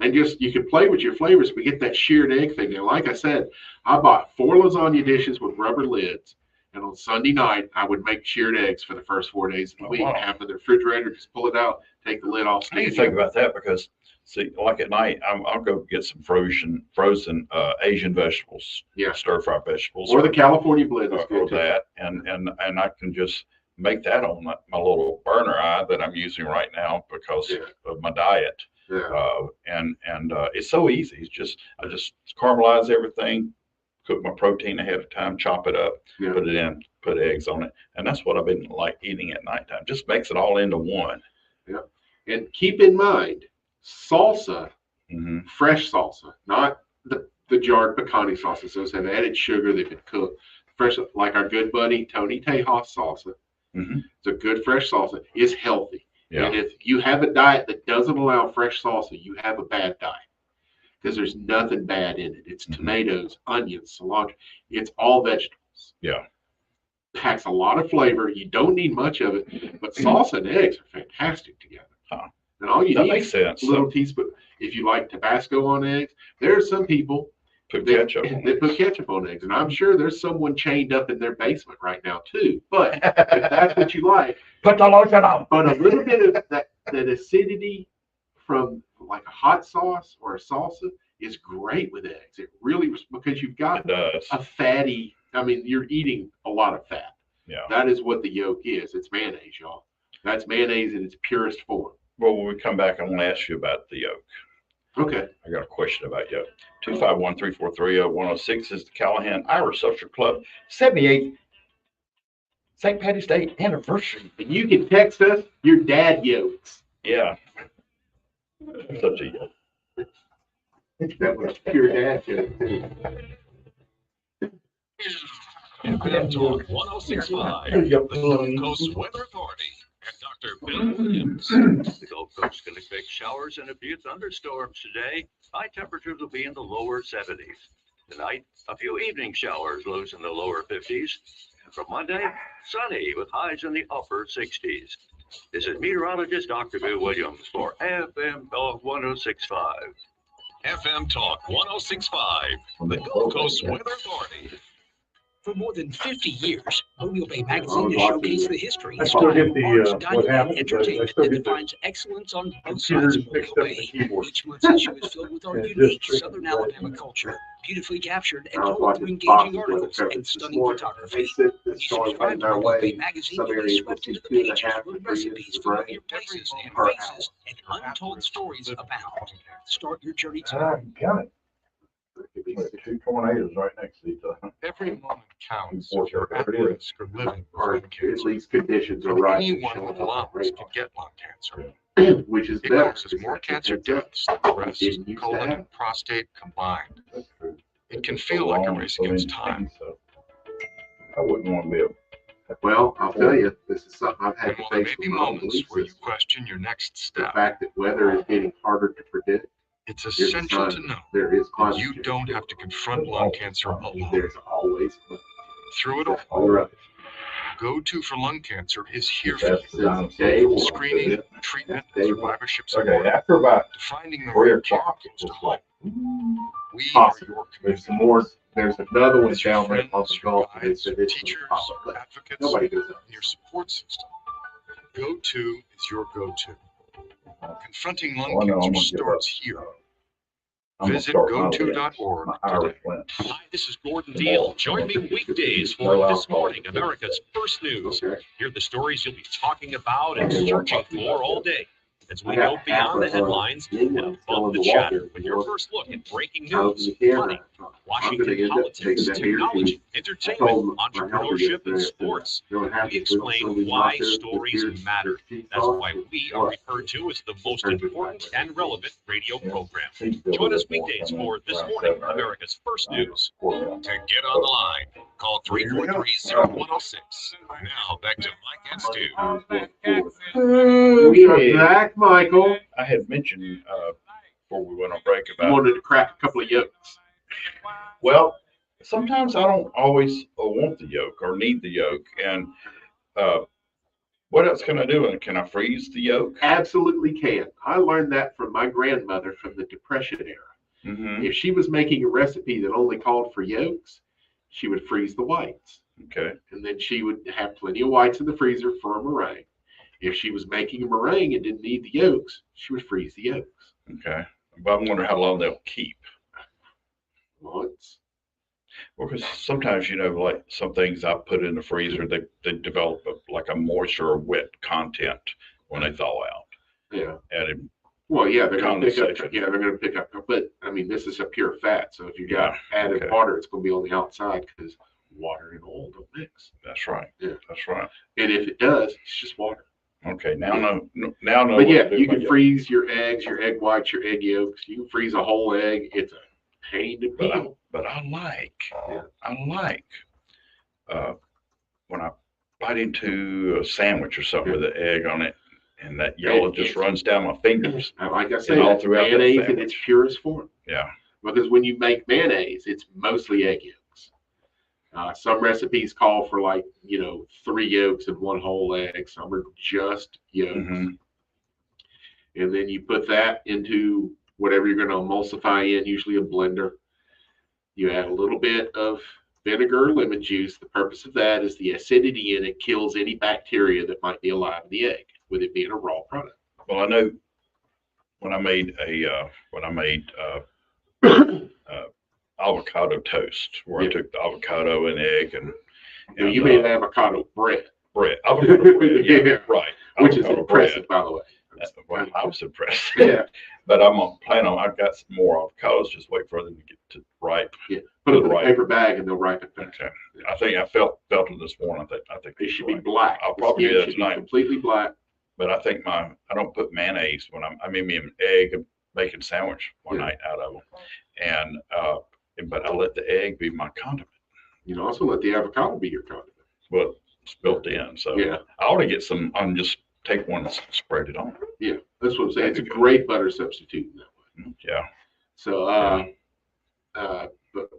[SPEAKER 3] And just, you can play with your flavors, but get that shirred egg thing. And like I said, I bought 4 lasagna dishes with rubber lids. And on Sunday night, I would make shirred eggs for the first 4 days of the week.
[SPEAKER 4] Wow.
[SPEAKER 3] Have them in the refrigerator, just pull it out, take the lid off.
[SPEAKER 4] I need to think about that because, see, like at night, I'll go get some frozen Asian vegetables, stir fry vegetables,
[SPEAKER 3] or the California blend is good too.
[SPEAKER 4] That, and I can just make that on my little burner eye that I'm using right now because of my diet. And it's so easy. It's just I just caramelize everything, cook my protein ahead of time, chop it up, put it in, put eggs on it, and that's what I've been like eating at nighttime. Just makes it all into one.
[SPEAKER 3] Yeah, and keep in mind, salsa, fresh salsa, not the jarred pecani sauces. Those have added sugar. They've been cooked fresh, like our good buddy Tony Tejas salsa. It's a good fresh salsa. It's healthy.
[SPEAKER 4] Yeah.
[SPEAKER 3] And if you have a diet that doesn't allow fresh salsa, you have a bad diet. Because there's nothing bad in it. It's tomatoes, onions, cilantro. It's all vegetables.
[SPEAKER 4] Yeah.
[SPEAKER 3] Packs a lot of flavor. You don't need much of it. But salsa and eggs are fantastic together. And all you need is a little teaspoon. If you like Tabasco on eggs, there are some people
[SPEAKER 4] that
[SPEAKER 3] put ketchup on eggs. And I'm sure there's someone chained up in their basement right now too. But if that's what you like,
[SPEAKER 4] put the lotion on.
[SPEAKER 3] But a little bit of that acidity from like a hot sauce or a salsa is great with eggs. It really, because you've got a fatty, I mean, you're eating a lot of fat.
[SPEAKER 4] Yeah.
[SPEAKER 3] That is what the yolk is. It's mayonnaise, y'all. That's mayonnaise in its purest form.
[SPEAKER 4] Well, when we come back, I want to ask you about the yolk.
[SPEAKER 3] Okay.
[SPEAKER 4] I got a question about yolk. 251-343-0106 is the Callahan Irish Social Club 78th St. Patty's Day anniversary.
[SPEAKER 3] And you can text us your dad yolks.
[SPEAKER 4] Yeah. Such a yolk.
[SPEAKER 3] That was pure dad joke.
[SPEAKER 1] FM Talk 106.5, the Gulf Coast Weather Authority, and Dr. Bill Williams.
[SPEAKER 10] The Gulf Coast can expect showers and a few thunderstorms today. High temperatures will be in the lower 70s. Tonight, a few evening showers, lows in the lower 50s. And from Monday, sunny with highs in the upper 60s. This is meteorologist Dr. Bill Williams for FM Talk 106.5.
[SPEAKER 1] FM Talk 106.5 from the Gulf Coast Weather Authority.
[SPEAKER 6] For more than 50 years, Mobile Bay Magazine has showcased the history,
[SPEAKER 2] I still get the,
[SPEAKER 6] arts,
[SPEAKER 2] what
[SPEAKER 6] dining, and
[SPEAKER 2] happens, I
[SPEAKER 6] entertainment
[SPEAKER 2] still
[SPEAKER 6] that
[SPEAKER 2] get the
[SPEAKER 6] defines excellence on both
[SPEAKER 2] computers
[SPEAKER 6] sides of
[SPEAKER 2] mixed
[SPEAKER 6] Mobile
[SPEAKER 2] up in the
[SPEAKER 6] Bay.
[SPEAKER 2] keyboard.
[SPEAKER 6] Each month's issue is filled with our
[SPEAKER 2] Yeah,
[SPEAKER 6] unique
[SPEAKER 2] just
[SPEAKER 6] Southern
[SPEAKER 2] freaking
[SPEAKER 6] Alabama
[SPEAKER 2] right.
[SPEAKER 6] culture, beautifully captured and
[SPEAKER 3] I was
[SPEAKER 6] told through
[SPEAKER 3] watching
[SPEAKER 6] engaging
[SPEAKER 3] boxes with
[SPEAKER 6] articles
[SPEAKER 3] the
[SPEAKER 6] and
[SPEAKER 3] coverage this
[SPEAKER 6] stunning
[SPEAKER 3] morning.
[SPEAKER 6] photography.
[SPEAKER 3] They said
[SPEAKER 6] When
[SPEAKER 3] this
[SPEAKER 6] you
[SPEAKER 3] going
[SPEAKER 6] subscribe
[SPEAKER 3] on
[SPEAKER 6] to
[SPEAKER 3] our
[SPEAKER 6] Mobile Bay
[SPEAKER 3] way.
[SPEAKER 6] Magazine,
[SPEAKER 3] Some
[SPEAKER 6] you'll be
[SPEAKER 3] areas will
[SPEAKER 6] swept
[SPEAKER 3] see
[SPEAKER 6] into the
[SPEAKER 3] 2.5
[SPEAKER 6] pages
[SPEAKER 3] to
[SPEAKER 6] where
[SPEAKER 3] 3 inches
[SPEAKER 6] recipes,
[SPEAKER 3] of
[SPEAKER 6] familiar
[SPEAKER 3] rain
[SPEAKER 6] places, and
[SPEAKER 3] per hour.
[SPEAKER 6] faces, and untold stories abound. Start your journey
[SPEAKER 2] I
[SPEAKER 6] today.
[SPEAKER 2] got it.
[SPEAKER 3] It could be
[SPEAKER 2] Like 2 tornadoes right next to each other.
[SPEAKER 1] Every moment counts
[SPEAKER 2] Four,
[SPEAKER 1] if you're at
[SPEAKER 2] whatever it is.
[SPEAKER 1] risk of living with
[SPEAKER 3] or
[SPEAKER 1] lung
[SPEAKER 3] at
[SPEAKER 1] cancer.
[SPEAKER 3] least conditions are
[SPEAKER 1] And
[SPEAKER 3] right.
[SPEAKER 1] anyone with lungs can get lung cancer.
[SPEAKER 3] Which is
[SPEAKER 1] It
[SPEAKER 3] better.
[SPEAKER 1] causes more cancer
[SPEAKER 3] It's better.
[SPEAKER 1] deaths than breast,
[SPEAKER 3] Didn't used to
[SPEAKER 1] colon,
[SPEAKER 3] have.
[SPEAKER 1] and prostate combined.
[SPEAKER 2] That's true.
[SPEAKER 1] It can
[SPEAKER 2] It's
[SPEAKER 1] feel
[SPEAKER 2] so
[SPEAKER 1] like a
[SPEAKER 2] long,
[SPEAKER 1] race
[SPEAKER 2] so
[SPEAKER 1] against
[SPEAKER 2] many
[SPEAKER 1] time.
[SPEAKER 2] things, so I wouldn't want to be able.
[SPEAKER 3] Well, I'll tell you, this is something I've had
[SPEAKER 1] And
[SPEAKER 3] to
[SPEAKER 1] while there
[SPEAKER 3] face
[SPEAKER 1] may
[SPEAKER 3] with
[SPEAKER 1] be
[SPEAKER 3] my own
[SPEAKER 1] moments
[SPEAKER 3] belief
[SPEAKER 1] where you
[SPEAKER 3] system.
[SPEAKER 1] question your next
[SPEAKER 3] The
[SPEAKER 1] step,
[SPEAKER 3] fact that weather is getting harder to predict
[SPEAKER 1] it's
[SPEAKER 3] is a
[SPEAKER 1] essential
[SPEAKER 3] sign
[SPEAKER 1] to know
[SPEAKER 3] there is
[SPEAKER 1] that
[SPEAKER 3] climate
[SPEAKER 1] you
[SPEAKER 3] change.
[SPEAKER 1] don't have to confront lung cancer alone.
[SPEAKER 3] There's always
[SPEAKER 1] Through it all,
[SPEAKER 3] all right.
[SPEAKER 1] Go-To for Lung Cancer is here for
[SPEAKER 2] That's
[SPEAKER 1] you.
[SPEAKER 2] the dinosaur.
[SPEAKER 3] Day one.
[SPEAKER 1] Screening, treatment, and survivorship
[SPEAKER 2] Okay,
[SPEAKER 1] support
[SPEAKER 2] after about
[SPEAKER 1] to finding the
[SPEAKER 2] 3
[SPEAKER 1] right care
[SPEAKER 2] o'clock,
[SPEAKER 1] close
[SPEAKER 2] it
[SPEAKER 1] to
[SPEAKER 2] was
[SPEAKER 1] home.
[SPEAKER 2] like,
[SPEAKER 1] We are
[SPEAKER 3] Possible.
[SPEAKER 1] your
[SPEAKER 3] There's
[SPEAKER 1] community.
[SPEAKER 3] some more. There's another one
[SPEAKER 1] As your
[SPEAKER 3] down there on
[SPEAKER 1] friends,
[SPEAKER 3] the
[SPEAKER 1] your
[SPEAKER 3] Gulf. They
[SPEAKER 1] guides,
[SPEAKER 3] said
[SPEAKER 1] your
[SPEAKER 3] it's going to
[SPEAKER 1] teachers,
[SPEAKER 3] pop up,
[SPEAKER 1] your
[SPEAKER 3] but
[SPEAKER 1] advocates,
[SPEAKER 3] nobody goes up.
[SPEAKER 1] and your support system. Go-To is your go-to. Confronting lung
[SPEAKER 2] oh no, I'm
[SPEAKER 1] cancer
[SPEAKER 2] gonna give up.
[SPEAKER 1] starts here.
[SPEAKER 2] I'm gonna
[SPEAKER 1] Visit
[SPEAKER 2] start my
[SPEAKER 1] goto.org
[SPEAKER 2] my Irish
[SPEAKER 1] today.
[SPEAKER 2] Flint.
[SPEAKER 11] Hi, this is Gordon Deal. Join me weekdays for This Morning, America's First News.
[SPEAKER 3] Okay.
[SPEAKER 11] Hear the stories you'll be talking about and searching for all day as we
[SPEAKER 3] I got
[SPEAKER 11] go beyond the
[SPEAKER 3] half of,
[SPEAKER 11] headlines
[SPEAKER 3] England
[SPEAKER 11] and
[SPEAKER 3] still
[SPEAKER 11] above
[SPEAKER 3] in
[SPEAKER 11] the
[SPEAKER 3] the
[SPEAKER 11] chatter
[SPEAKER 3] water.
[SPEAKER 11] with your first look at breaking
[SPEAKER 3] Out
[SPEAKER 11] news,
[SPEAKER 3] in the camera.
[SPEAKER 11] money,
[SPEAKER 3] I'm gonna
[SPEAKER 11] Washington
[SPEAKER 3] end up
[SPEAKER 11] politics,
[SPEAKER 3] taking that beer
[SPEAKER 11] technology,
[SPEAKER 3] tube. I
[SPEAKER 11] entertainment,
[SPEAKER 3] told my helper
[SPEAKER 11] entrepreneurship, and
[SPEAKER 3] yesterday,
[SPEAKER 11] sports.
[SPEAKER 3] they don't have
[SPEAKER 11] We
[SPEAKER 3] to put
[SPEAKER 11] explain
[SPEAKER 3] some of these
[SPEAKER 11] why
[SPEAKER 3] nachos with
[SPEAKER 11] stories
[SPEAKER 3] beer-
[SPEAKER 11] matter.
[SPEAKER 3] cheese
[SPEAKER 11] That's
[SPEAKER 3] sauce.
[SPEAKER 11] why we are referred to as the most important and relevant radio program. Join us weekdays for This Morning, America's First News.
[SPEAKER 10] To get on the line, call 343-0106. Now back to Mike and Stu.
[SPEAKER 3] We are back, Michael.
[SPEAKER 4] I had mentioned, before we went on break
[SPEAKER 3] You
[SPEAKER 4] about,
[SPEAKER 3] wanted to crack a couple of yolks.
[SPEAKER 4] well, sometimes I don't always want the yolk or need the yolk. And what else can I do? And can I freeze the yolk?
[SPEAKER 3] Absolutely can. I learned that from my grandmother from the Depression era.
[SPEAKER 4] Mm-hmm.
[SPEAKER 3] If she was making a recipe that only called for yolks, she would freeze the whites.
[SPEAKER 4] Okay.
[SPEAKER 3] And then she would have plenty of whites in the freezer for a meringue. If she was making a meringue and didn't need the yolks, she would freeze the yolks.
[SPEAKER 4] Okay. But I wonder how long they'll keep.
[SPEAKER 3] Months.
[SPEAKER 4] Well, because sometimes, like some things I put in the freezer, they develop like a moisture or wet content when they thaw out.
[SPEAKER 3] Yeah.
[SPEAKER 4] Added
[SPEAKER 3] Well, yeah, they're going to pick up.
[SPEAKER 4] condensation.
[SPEAKER 3] Yeah, they're going to pick up. But I mean, this is a pure fat. So if you got
[SPEAKER 4] Yeah,
[SPEAKER 3] added
[SPEAKER 4] okay.
[SPEAKER 3] water, it's going to be on the outside because water and oil don't mix.
[SPEAKER 4] That's right.
[SPEAKER 3] Yeah.
[SPEAKER 4] That's right.
[SPEAKER 3] And if it does, it's just water.
[SPEAKER 4] Okay. Now know. Now know.
[SPEAKER 3] But
[SPEAKER 4] what
[SPEAKER 3] yeah,
[SPEAKER 4] to do
[SPEAKER 3] you
[SPEAKER 4] with
[SPEAKER 3] can
[SPEAKER 4] my
[SPEAKER 3] freeze your eggs, your egg whites, your egg yolks. You can freeze a whole egg. It's a pain to
[SPEAKER 4] But
[SPEAKER 3] peel.
[SPEAKER 4] I like
[SPEAKER 3] Yeah.
[SPEAKER 4] when I bite into a sandwich or something with an egg on it, and that yellow just runs down my fingers.
[SPEAKER 3] And like I say,
[SPEAKER 4] all
[SPEAKER 3] that's
[SPEAKER 4] throughout that
[SPEAKER 3] mayonnaise in
[SPEAKER 4] sandwich.
[SPEAKER 3] its purest form.
[SPEAKER 4] Yeah.
[SPEAKER 3] Because when you make mayonnaise, it's mostly egg yolks. Some recipes call for 3 yolks and 1 whole egg. Some are just yolks.
[SPEAKER 4] Mm-hmm.
[SPEAKER 3] And then you put that into whatever you're going to emulsify in, usually a blender. You add a little bit of vinegar or lemon juice. The purpose of that is the acidity in it kills any bacteria that might be alive in the egg, with it being a raw product.
[SPEAKER 4] Well, I know when I made avocado toast, where I took the avocado and egg and
[SPEAKER 3] You made avocado bread.
[SPEAKER 4] avocado bread. Yeah,
[SPEAKER 3] Yeah.
[SPEAKER 4] right.
[SPEAKER 3] Which is
[SPEAKER 4] Avocado
[SPEAKER 3] impressive,
[SPEAKER 4] bread.
[SPEAKER 3] by the way.
[SPEAKER 4] Well, I was impressed.
[SPEAKER 3] Yeah.
[SPEAKER 4] But I'm gonna plan on. I've got some more avocados. Just wait for them to get to ripe.
[SPEAKER 3] Yeah. Put them in a
[SPEAKER 4] Right.
[SPEAKER 3] paper bag and they'll ripen fast.
[SPEAKER 4] Okay. I think I felt them this morning. I think
[SPEAKER 3] They should be
[SPEAKER 4] right.
[SPEAKER 3] black.
[SPEAKER 4] I'll
[SPEAKER 3] The
[SPEAKER 4] probably do
[SPEAKER 3] skin
[SPEAKER 4] that
[SPEAKER 3] should be
[SPEAKER 4] tonight.
[SPEAKER 3] completely black.
[SPEAKER 4] But I think I don't put mayonnaise when I made me an egg and bacon sandwich one
[SPEAKER 3] Yeah.
[SPEAKER 4] night out of them, and but I let the egg be my condiment.
[SPEAKER 3] You know, also let the avocado be your condiment.
[SPEAKER 4] Well, it's built in, so
[SPEAKER 3] Yeah.
[SPEAKER 4] I ought to get some. I'm just take one and spread it on.
[SPEAKER 3] Yeah. That's what I'm saying. It's a
[SPEAKER 4] That'd be good.
[SPEAKER 3] great butter substitute in that way.
[SPEAKER 4] Yeah.
[SPEAKER 3] So, but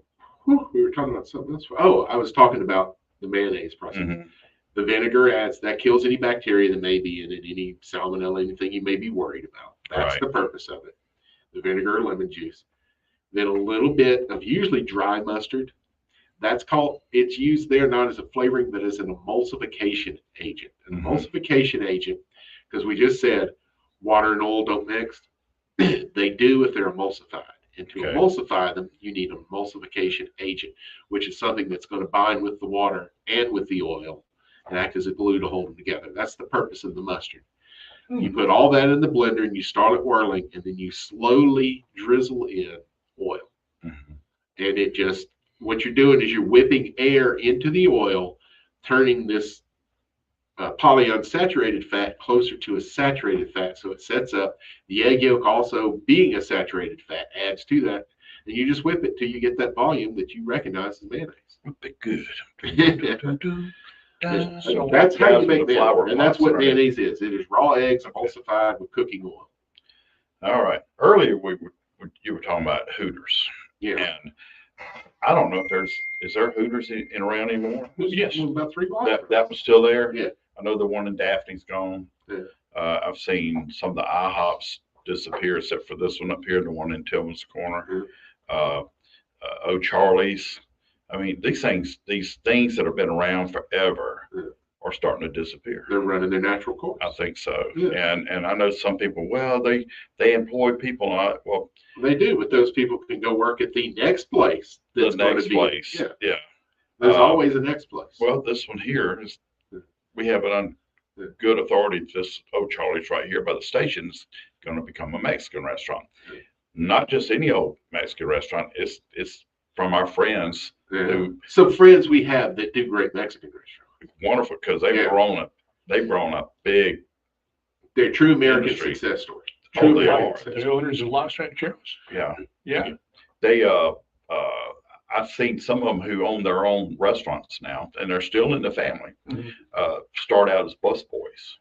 [SPEAKER 3] we were talking about something else. Oh, I was talking about the mayonnaise process.
[SPEAKER 4] Mhm.
[SPEAKER 3] The vinegar that kills any bacteria that may be in it, any salmonella, anything you may be worried about. That's
[SPEAKER 4] Right.
[SPEAKER 3] the purpose of it. The vinegar or lemon juice. Then a little bit of usually dry mustard. it's used there not as a flavoring, but as an emulsification agent. An emulsification agent, because we just said water and oil don't mix. They do if they're emulsified. And to emulsify them, you need an emulsification agent, which is something that's going to bind with the water and with the oil and act as a glue to hold them together. That's the purpose of the mustard. You put all that in the blender and you start it whirling, and then you slowly drizzle in oil. And it just, what you're doing is you're whipping air into the oil, turning this polyunsaturated fat closer to a saturated fat, so it sets up. The egg yolk also being a saturated fat adds to that, and you just whip it till you get that volume that you recognize as mayonnaise.
[SPEAKER 4] Whip it good.
[SPEAKER 3] So that's how you make mayonnaise, and that's what mayonnaise is. It is raw eggs emulsified with cooking oil.
[SPEAKER 4] All right. Earlier you were talking about Hooters.
[SPEAKER 3] Yeah.
[SPEAKER 4] And I don't know if is there Hooters in around anymore?
[SPEAKER 3] Yes, about 3 blocks.
[SPEAKER 4] That was still there.
[SPEAKER 3] Yeah.
[SPEAKER 4] I know the one in Daphne's gone.
[SPEAKER 3] Yeah.
[SPEAKER 4] I've seen some of the IHOPs disappear, except for this one up here, the one in Tillman's Corner. O'Charlie's. I mean, these things that have been around forever are starting to disappear.
[SPEAKER 3] They're running their natural course.
[SPEAKER 4] I think so.
[SPEAKER 3] Yeah.
[SPEAKER 4] And I know some people, well, they employ people. Well,
[SPEAKER 3] they do, but those people can go work at the next place.
[SPEAKER 4] That's the next place. Yeah.
[SPEAKER 3] There's always a next place.
[SPEAKER 4] Well, this one here is, we have it on good authority. This O'Charlie's right here by the station is going to become a Mexican restaurant. Not just any old Mexican restaurant. It's from our friends.
[SPEAKER 3] Some friends we have that do great Mexican restaurants.
[SPEAKER 4] Wonderful, because they've grown up big.
[SPEAKER 3] They're true American success stories.
[SPEAKER 2] True, they are. The owners of Los Rancheros.
[SPEAKER 4] Yeah.
[SPEAKER 2] Yeah.
[SPEAKER 4] They I've seen some of them who own their own restaurants now, and they're still in the family. Start out as busboys.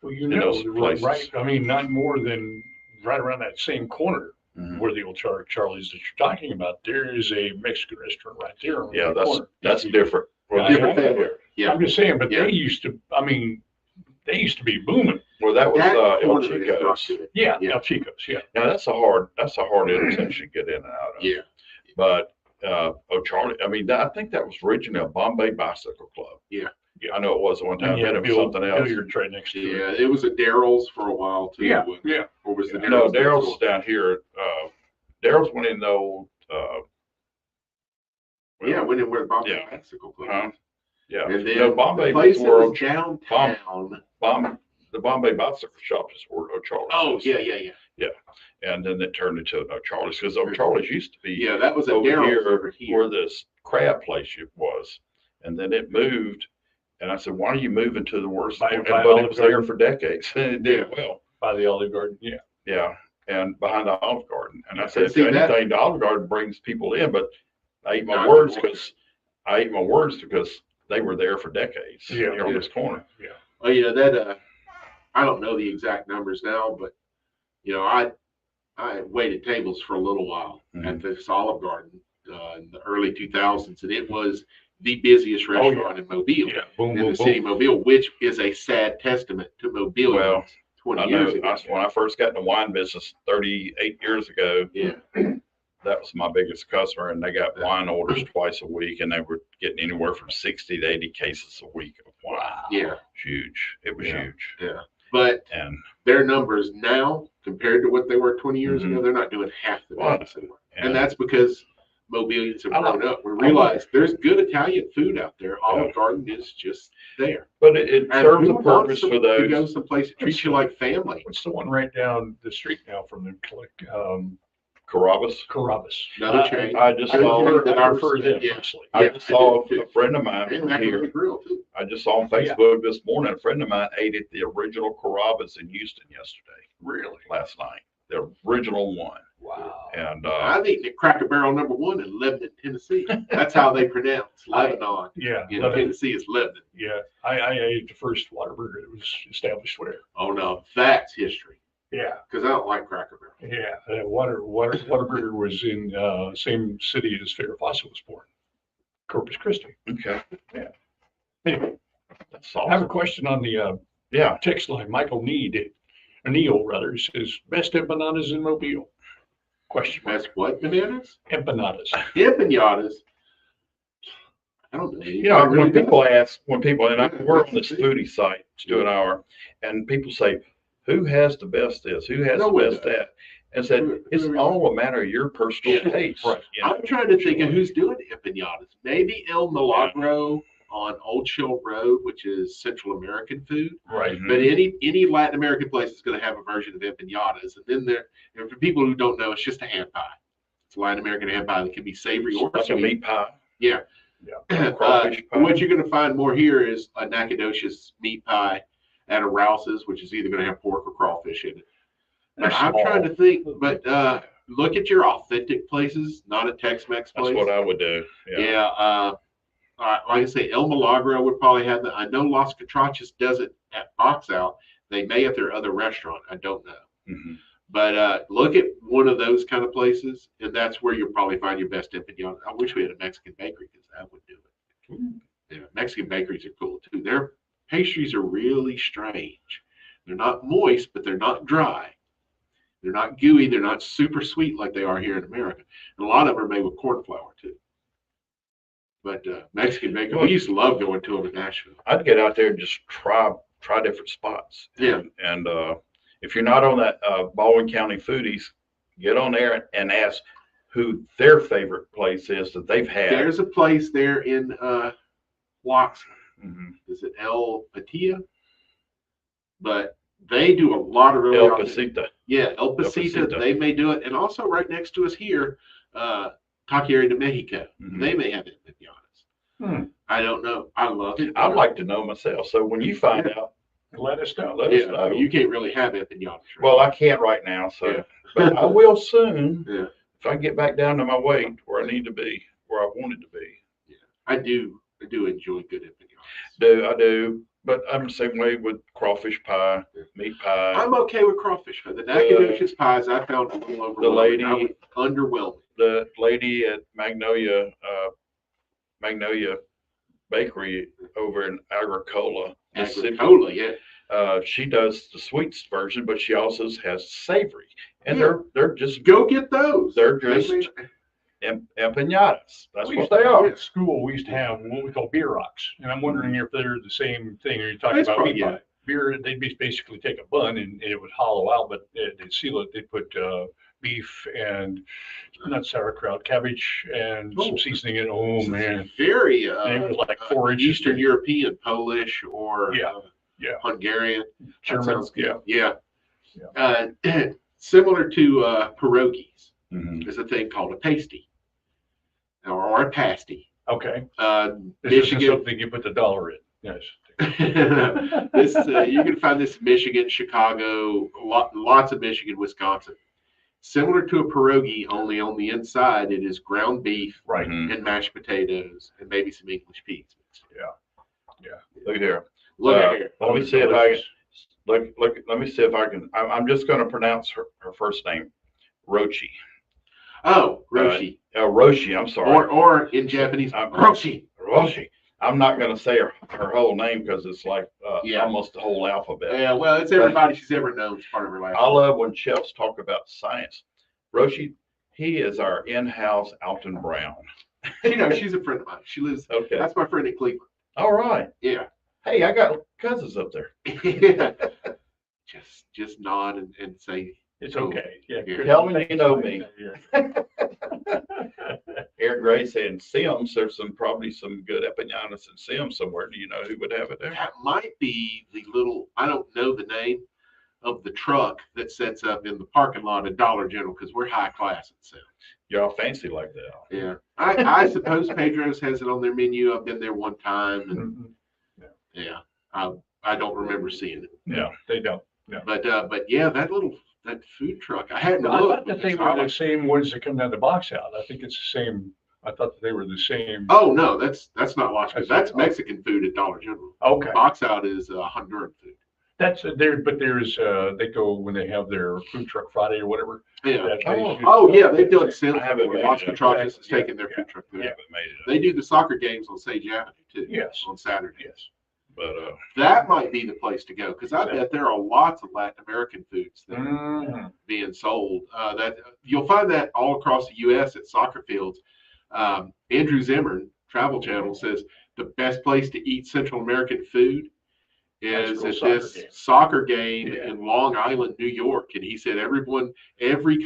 [SPEAKER 2] Well, you know, right? I mean, not more than right around that same corner where the old Charlie's that you're talking about. There is a Mexican restaurant right there.
[SPEAKER 4] Yeah, that's different.
[SPEAKER 3] Well, different flavor. Yeah,
[SPEAKER 2] I'm just saying, but they used to. I mean, they used to be booming.
[SPEAKER 4] Well, that was El Chico's.
[SPEAKER 2] Yeah, El Chico's. Yeah.
[SPEAKER 4] Now that's a hard intersection to get in and out of.
[SPEAKER 3] Yeah.
[SPEAKER 4] But O'Charlie, I mean, I think that was originally a Bombay Bicycle Club.
[SPEAKER 3] Yeah.
[SPEAKER 4] Yeah, I know it was at one time.
[SPEAKER 2] Yeah,
[SPEAKER 4] it was something else.
[SPEAKER 2] Right next to
[SPEAKER 3] it. Yeah, it was a Daryl's for a while too.
[SPEAKER 2] Yeah, yeah.
[SPEAKER 3] Or was the
[SPEAKER 4] no, Daryl's down here. Daryl's went in the old.
[SPEAKER 3] Yeah, went in where the Bombay Bicycle Club.
[SPEAKER 4] Yeah,
[SPEAKER 3] and then
[SPEAKER 4] Bombay
[SPEAKER 3] the place was downtown.
[SPEAKER 4] The Bombay Bicycle Shop is where O'Charlie's.
[SPEAKER 3] Oh, yeah.
[SPEAKER 4] Yeah, and then it turned into O'Charlie's, because O'Charlie's used to be.
[SPEAKER 3] Yeah, that was a
[SPEAKER 4] Daryl's over here where this crab place was, and then it moved. And I said, why are you moving to the worst? But it was there for decades. And it did well.
[SPEAKER 2] By the Olive Garden, yeah.
[SPEAKER 4] Yeah, and behind the Olive Garden. And I said, if anything, the Olive Garden brings people in, but I ate my words because they were there for decades here on this corner.
[SPEAKER 3] Yeah. Well, you know, that, I don't know the exact numbers now, but, you know, I waited tables for a little while at this Olive Garden in the early 2000s, and it was the busiest restaurant in Mobile, in the city of Mobile, which is a sad testament to Mobile.
[SPEAKER 4] Well,
[SPEAKER 3] 20 years ago.
[SPEAKER 4] When I first got in the wine business 38 years ago, that was my biggest customer, and they got wine orders twice a week, and they were getting anywhere from 60 to 80 cases a week of wine.
[SPEAKER 3] Yeah.
[SPEAKER 4] Huge. It was huge.
[SPEAKER 3] Yeah. But their numbers now, compared to what they were 20 years ago, they're not doing half the business anymore. And that's because Mobilians have grown up. We realize there's good Italian food out there. Olive Garden is just there.
[SPEAKER 4] But it serves a purpose for those.
[SPEAKER 3] You go someplace that treats you like family.
[SPEAKER 2] What's the one right down the street now from them?
[SPEAKER 4] Carrabba's.
[SPEAKER 3] Another chain.
[SPEAKER 4] I just saw a friend of mine here. I just saw on Facebook this morning, a friend of mine ate at the original Carrabba's in Houston yesterday.
[SPEAKER 2] Really?
[SPEAKER 4] Last night. The original one.
[SPEAKER 2] Wow.
[SPEAKER 4] And
[SPEAKER 3] I've eaten at Cracker Barrel #1 in Lebanon, Tennessee. That's how they pronounce Lebanon. Tennessee is Lebanon.
[SPEAKER 2] Yeah. I ate the first Whataburger that was established there.
[SPEAKER 3] Oh no, that's history.
[SPEAKER 2] Yeah.
[SPEAKER 3] Because I don't like Cracker Barrel.
[SPEAKER 2] Yeah. Whataburger was in same city as Farrah Fawcett was born. Corpus Christi.
[SPEAKER 4] Okay.
[SPEAKER 2] Yeah. Anyway,
[SPEAKER 4] that's awesome.
[SPEAKER 2] I have a question on the text line. Michael Neil rather says best empanadas in Mobile. Question mark.
[SPEAKER 3] Best what bananas?
[SPEAKER 2] Empanadas.
[SPEAKER 3] Empanadas. I don't know.
[SPEAKER 4] You know, when people ask, when people, and we're on this foodie site, Stu and I are, and people say, who has the best this? Who has the best that? And said, it's all a matter of your personal taste.
[SPEAKER 3] Right. You know, I'm trying to think of who's doing empanadas. Maybe El Milagro on Old Shell Road, which is Central American food.
[SPEAKER 2] Right.
[SPEAKER 3] But any Latin American place is going to have a version of empanadas. And then and for people who don't know, it's just a hand pie. It's a Latin American hand pie that can be savory or
[SPEAKER 4] like
[SPEAKER 3] sweet.
[SPEAKER 4] A meat pie.
[SPEAKER 3] Yeah. What you're going to find more here is a Nacogdoches meat pie at a Rouse's, which is either going to have pork or crawfish in it. But I'm trying to think, but look at your authentic places, not a Tex-Mex place.
[SPEAKER 4] That's what I would do.
[SPEAKER 3] Yeah. Like I say, El Milagro would probably have that. I know Las Catrachas does it at Box Out. They may at their other restaurant. I don't know.
[SPEAKER 4] Mm-hmm.
[SPEAKER 3] But look at one of those kind of places, and that's where you'll probably find your best empanada. I wish we had a Mexican bakery because that would do it. Mm-hmm. Yeah, Mexican bakeries are cool too. Their pastries are really strange. They're not moist, but they're not dry. They're not gooey. They're not super sweet like they are here in America. And a lot of them are made with corn flour too. But Mexican bakery, we used to love going to them in Nashville.
[SPEAKER 4] I'd get out there and just try different spots.
[SPEAKER 3] Yeah.
[SPEAKER 4] And if you're not on that Baldwin County Foodies, get on there and ask who their favorite place is that they've had.
[SPEAKER 3] There's a place there in Watson.
[SPEAKER 4] Mm-hmm.
[SPEAKER 3] Is it El Patilla? But they do a lot of really
[SPEAKER 4] El Pasita.
[SPEAKER 3] Yeah, El Pasita. They may do it, and also right next to us here, Taqueria de Mexico. Mm-hmm. They may have empanadas. I don't know. I love it.
[SPEAKER 4] I'd like to know myself. So when you find out,
[SPEAKER 2] let us know.
[SPEAKER 4] Let us know.
[SPEAKER 3] You can't really have empanadas. Right?
[SPEAKER 4] Well, I can't right now, so but I will soon. Yeah. If I get back down to my weight where I need to be, where I wanted to be.
[SPEAKER 3] Yeah, I do enjoy good empanadas.
[SPEAKER 4] I do. But I'm the same way with crawfish pie, meat pie.
[SPEAKER 3] I'm okay with crawfish pie. The Nacogdoches pies I found a little overwhelming.
[SPEAKER 4] The lady,
[SPEAKER 3] underwhelming.
[SPEAKER 4] The lady at Magnolia Bakery over in Agricola, Mississippi.
[SPEAKER 3] Yeah.
[SPEAKER 4] She does the sweets version, but she also has savory, and they're just
[SPEAKER 3] go get those.
[SPEAKER 4] They're just empanadas. That's what they are.
[SPEAKER 2] At school, we used to have what we call beer rocks, and I'm wondering if they're the same thing. Are you talking about meat pie? Beer, they'd basically take a bun and it would hollow out, but they'd seal it. They'd put beef and not sauerkraut, cabbage, and some seasoning in. Oh man,
[SPEAKER 3] very.
[SPEAKER 2] And it was like 4 inches.
[SPEAKER 3] Eastern European, Polish, or Hungarian,
[SPEAKER 2] German.
[SPEAKER 3] Similar to pierogies. Mm-hmm. Is a thing called a pasty or a pasty.
[SPEAKER 2] Okay.
[SPEAKER 3] Michigan,
[SPEAKER 2] is something you put the dollar in. Yes.
[SPEAKER 3] This you can find this in Michigan, Chicago, lots of Michigan, Wisconsin. Similar to a pierogi, only on the inside it is ground beef,
[SPEAKER 2] right,
[SPEAKER 3] and mashed potatoes and maybe some English peas.
[SPEAKER 2] Yeah.
[SPEAKER 4] Look here.
[SPEAKER 3] Look here.
[SPEAKER 4] Let me see if I can. Look. Let me see if I can. I'm just going to pronounce her first name, Rochi.
[SPEAKER 3] Oh, Roshi.
[SPEAKER 4] Roshi, I'm sorry.
[SPEAKER 3] Or in Japanese, Roshi.
[SPEAKER 4] Roshi. I'm not going to say her whole name because it's like almost the whole alphabet.
[SPEAKER 3] Yeah, well, it's everybody she's ever known. It's part of her life.
[SPEAKER 4] I love when chefs talk about science. Roshi, he is our in-house Alton Brown.
[SPEAKER 3] She's a friend of mine. She lives.
[SPEAKER 4] Okay.
[SPEAKER 3] That's my friend in Cleveland.
[SPEAKER 4] All right.
[SPEAKER 3] Yeah.
[SPEAKER 4] Hey, I got cousins up there.
[SPEAKER 3] Yeah. Just nod and say.
[SPEAKER 2] It's okay. Yeah.
[SPEAKER 4] Tell me you know me. Eric Gray saying Sims, there's probably some good empanadas in Sims somewhere. Do you know who would have it there?
[SPEAKER 3] That might be the little, I don't know the name of the truck that sets up in the parking lot at Dollar General because we're high class at Sims.
[SPEAKER 4] Y'all fancy like that.
[SPEAKER 3] Yeah. I suppose Pedro's has it on their menu. I've been there one time. And I don't remember seeing it.
[SPEAKER 2] Yeah, they don't. No.
[SPEAKER 3] But yeah, that food truck. I hadn't
[SPEAKER 2] looked.
[SPEAKER 3] I
[SPEAKER 2] thought that they were the same ones that come down the Box Out. I think it's the same. I thought that they were the same.
[SPEAKER 3] Oh no, that's not Las Vegas. That's Mexican food at Dollar General.
[SPEAKER 2] Okay.
[SPEAKER 3] Box Out is Honduran food.
[SPEAKER 2] That's there, but there's they go when they have their food truck Friday or whatever.
[SPEAKER 3] Yeah. Yeah, they do it since. Las Catrachas is taking their food truck food.
[SPEAKER 4] Yeah,
[SPEAKER 3] they do the soccer games on Sage Avenue too.
[SPEAKER 2] Yes.
[SPEAKER 3] On Saturday.
[SPEAKER 2] Yes.
[SPEAKER 4] But
[SPEAKER 3] that might be the place to go because I bet there are lots of Latin American foods that are being sold. That you'll find that all across the U.S. at soccer fields. Andrew Zimmern Travel Channel says the best place to eat Central American food is at this soccer game in Long Island, New York. And he said every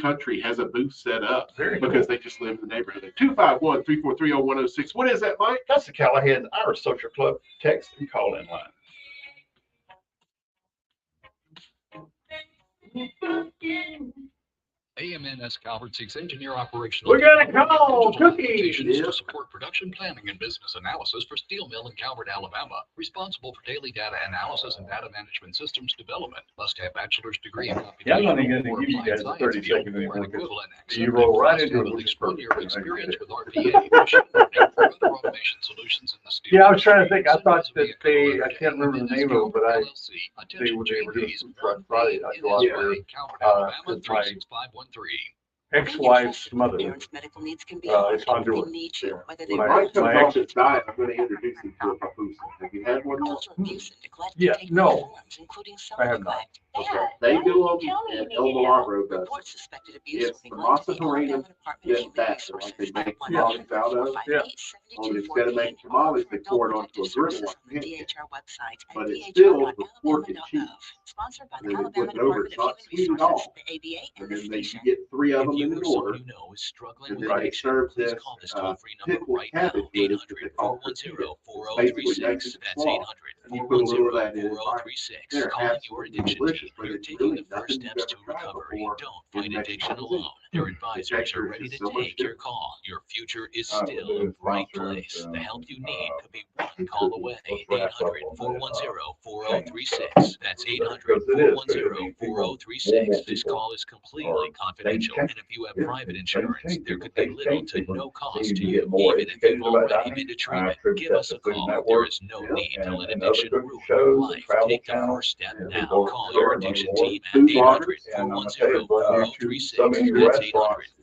[SPEAKER 3] country has a booth set up because they just live in the neighborhood. 251-343-0106. What is that, Mike?
[SPEAKER 4] That's the Callahan Irish Social Club text and call in line.
[SPEAKER 7] AMNS Calvert seeks engineer operational.
[SPEAKER 2] We got a call, Cookie.
[SPEAKER 7] To support production planning and business analysis for steel mill in Calvert, Alabama. Responsible for daily data analysis and data management systems development. Must have bachelor's degree in
[SPEAKER 2] Yeah, I'm
[SPEAKER 7] computational
[SPEAKER 2] not even
[SPEAKER 7] or
[SPEAKER 2] going to give you
[SPEAKER 7] applied
[SPEAKER 2] guys a
[SPEAKER 7] science
[SPEAKER 2] 30
[SPEAKER 7] field
[SPEAKER 2] seconds
[SPEAKER 7] or
[SPEAKER 2] anymore.
[SPEAKER 7] an equivalent.
[SPEAKER 2] You roll right into
[SPEAKER 7] At
[SPEAKER 2] it.
[SPEAKER 7] least 1 year of experience with RPA, machine learning, or other automation solutions in the steel.
[SPEAKER 2] Yeah, I was trying to think. I thought that I can't remember the name of it, but I see what they were doing from Friday. I go out there, with my ex-wife's mother. It's Honduras.
[SPEAKER 3] When Mike comes off his diet, I'm going to introduce him to a papoose. Have you had one yet?
[SPEAKER 2] Yeah, no, I have not.
[SPEAKER 3] Okay. They do them, and El Milagro does. It's the masa harina that batter, like they make tamales out of.
[SPEAKER 2] Yeah.
[SPEAKER 3] Only instead of making tamales, they pour it onto a griddle like pancakes. But it's filled with pork and cheese. And then they flip it over. It's not sweet at all. And then you get 3 of them in an order. And then they serve this pickled cabbage with it that they call tortilla. It's basically Mexican slaw. And you put a little of that in it. They're absolutely delicious, but it's really nothing you've ever tried before.
[SPEAKER 5] Fight addiction alone. Their advisors are ready to take your call. Your future is still in the right place. The help you need could be one call away. 800-410-4036. That's 800-410-4036. This call is completely confidential. And if you have private insurance, there could be little to no cost to you. Even if you've already been to treatment, give us a call. There is no need to let addiction rule your life. Take the first step now. Call your addiction team at 800-410-4036. That's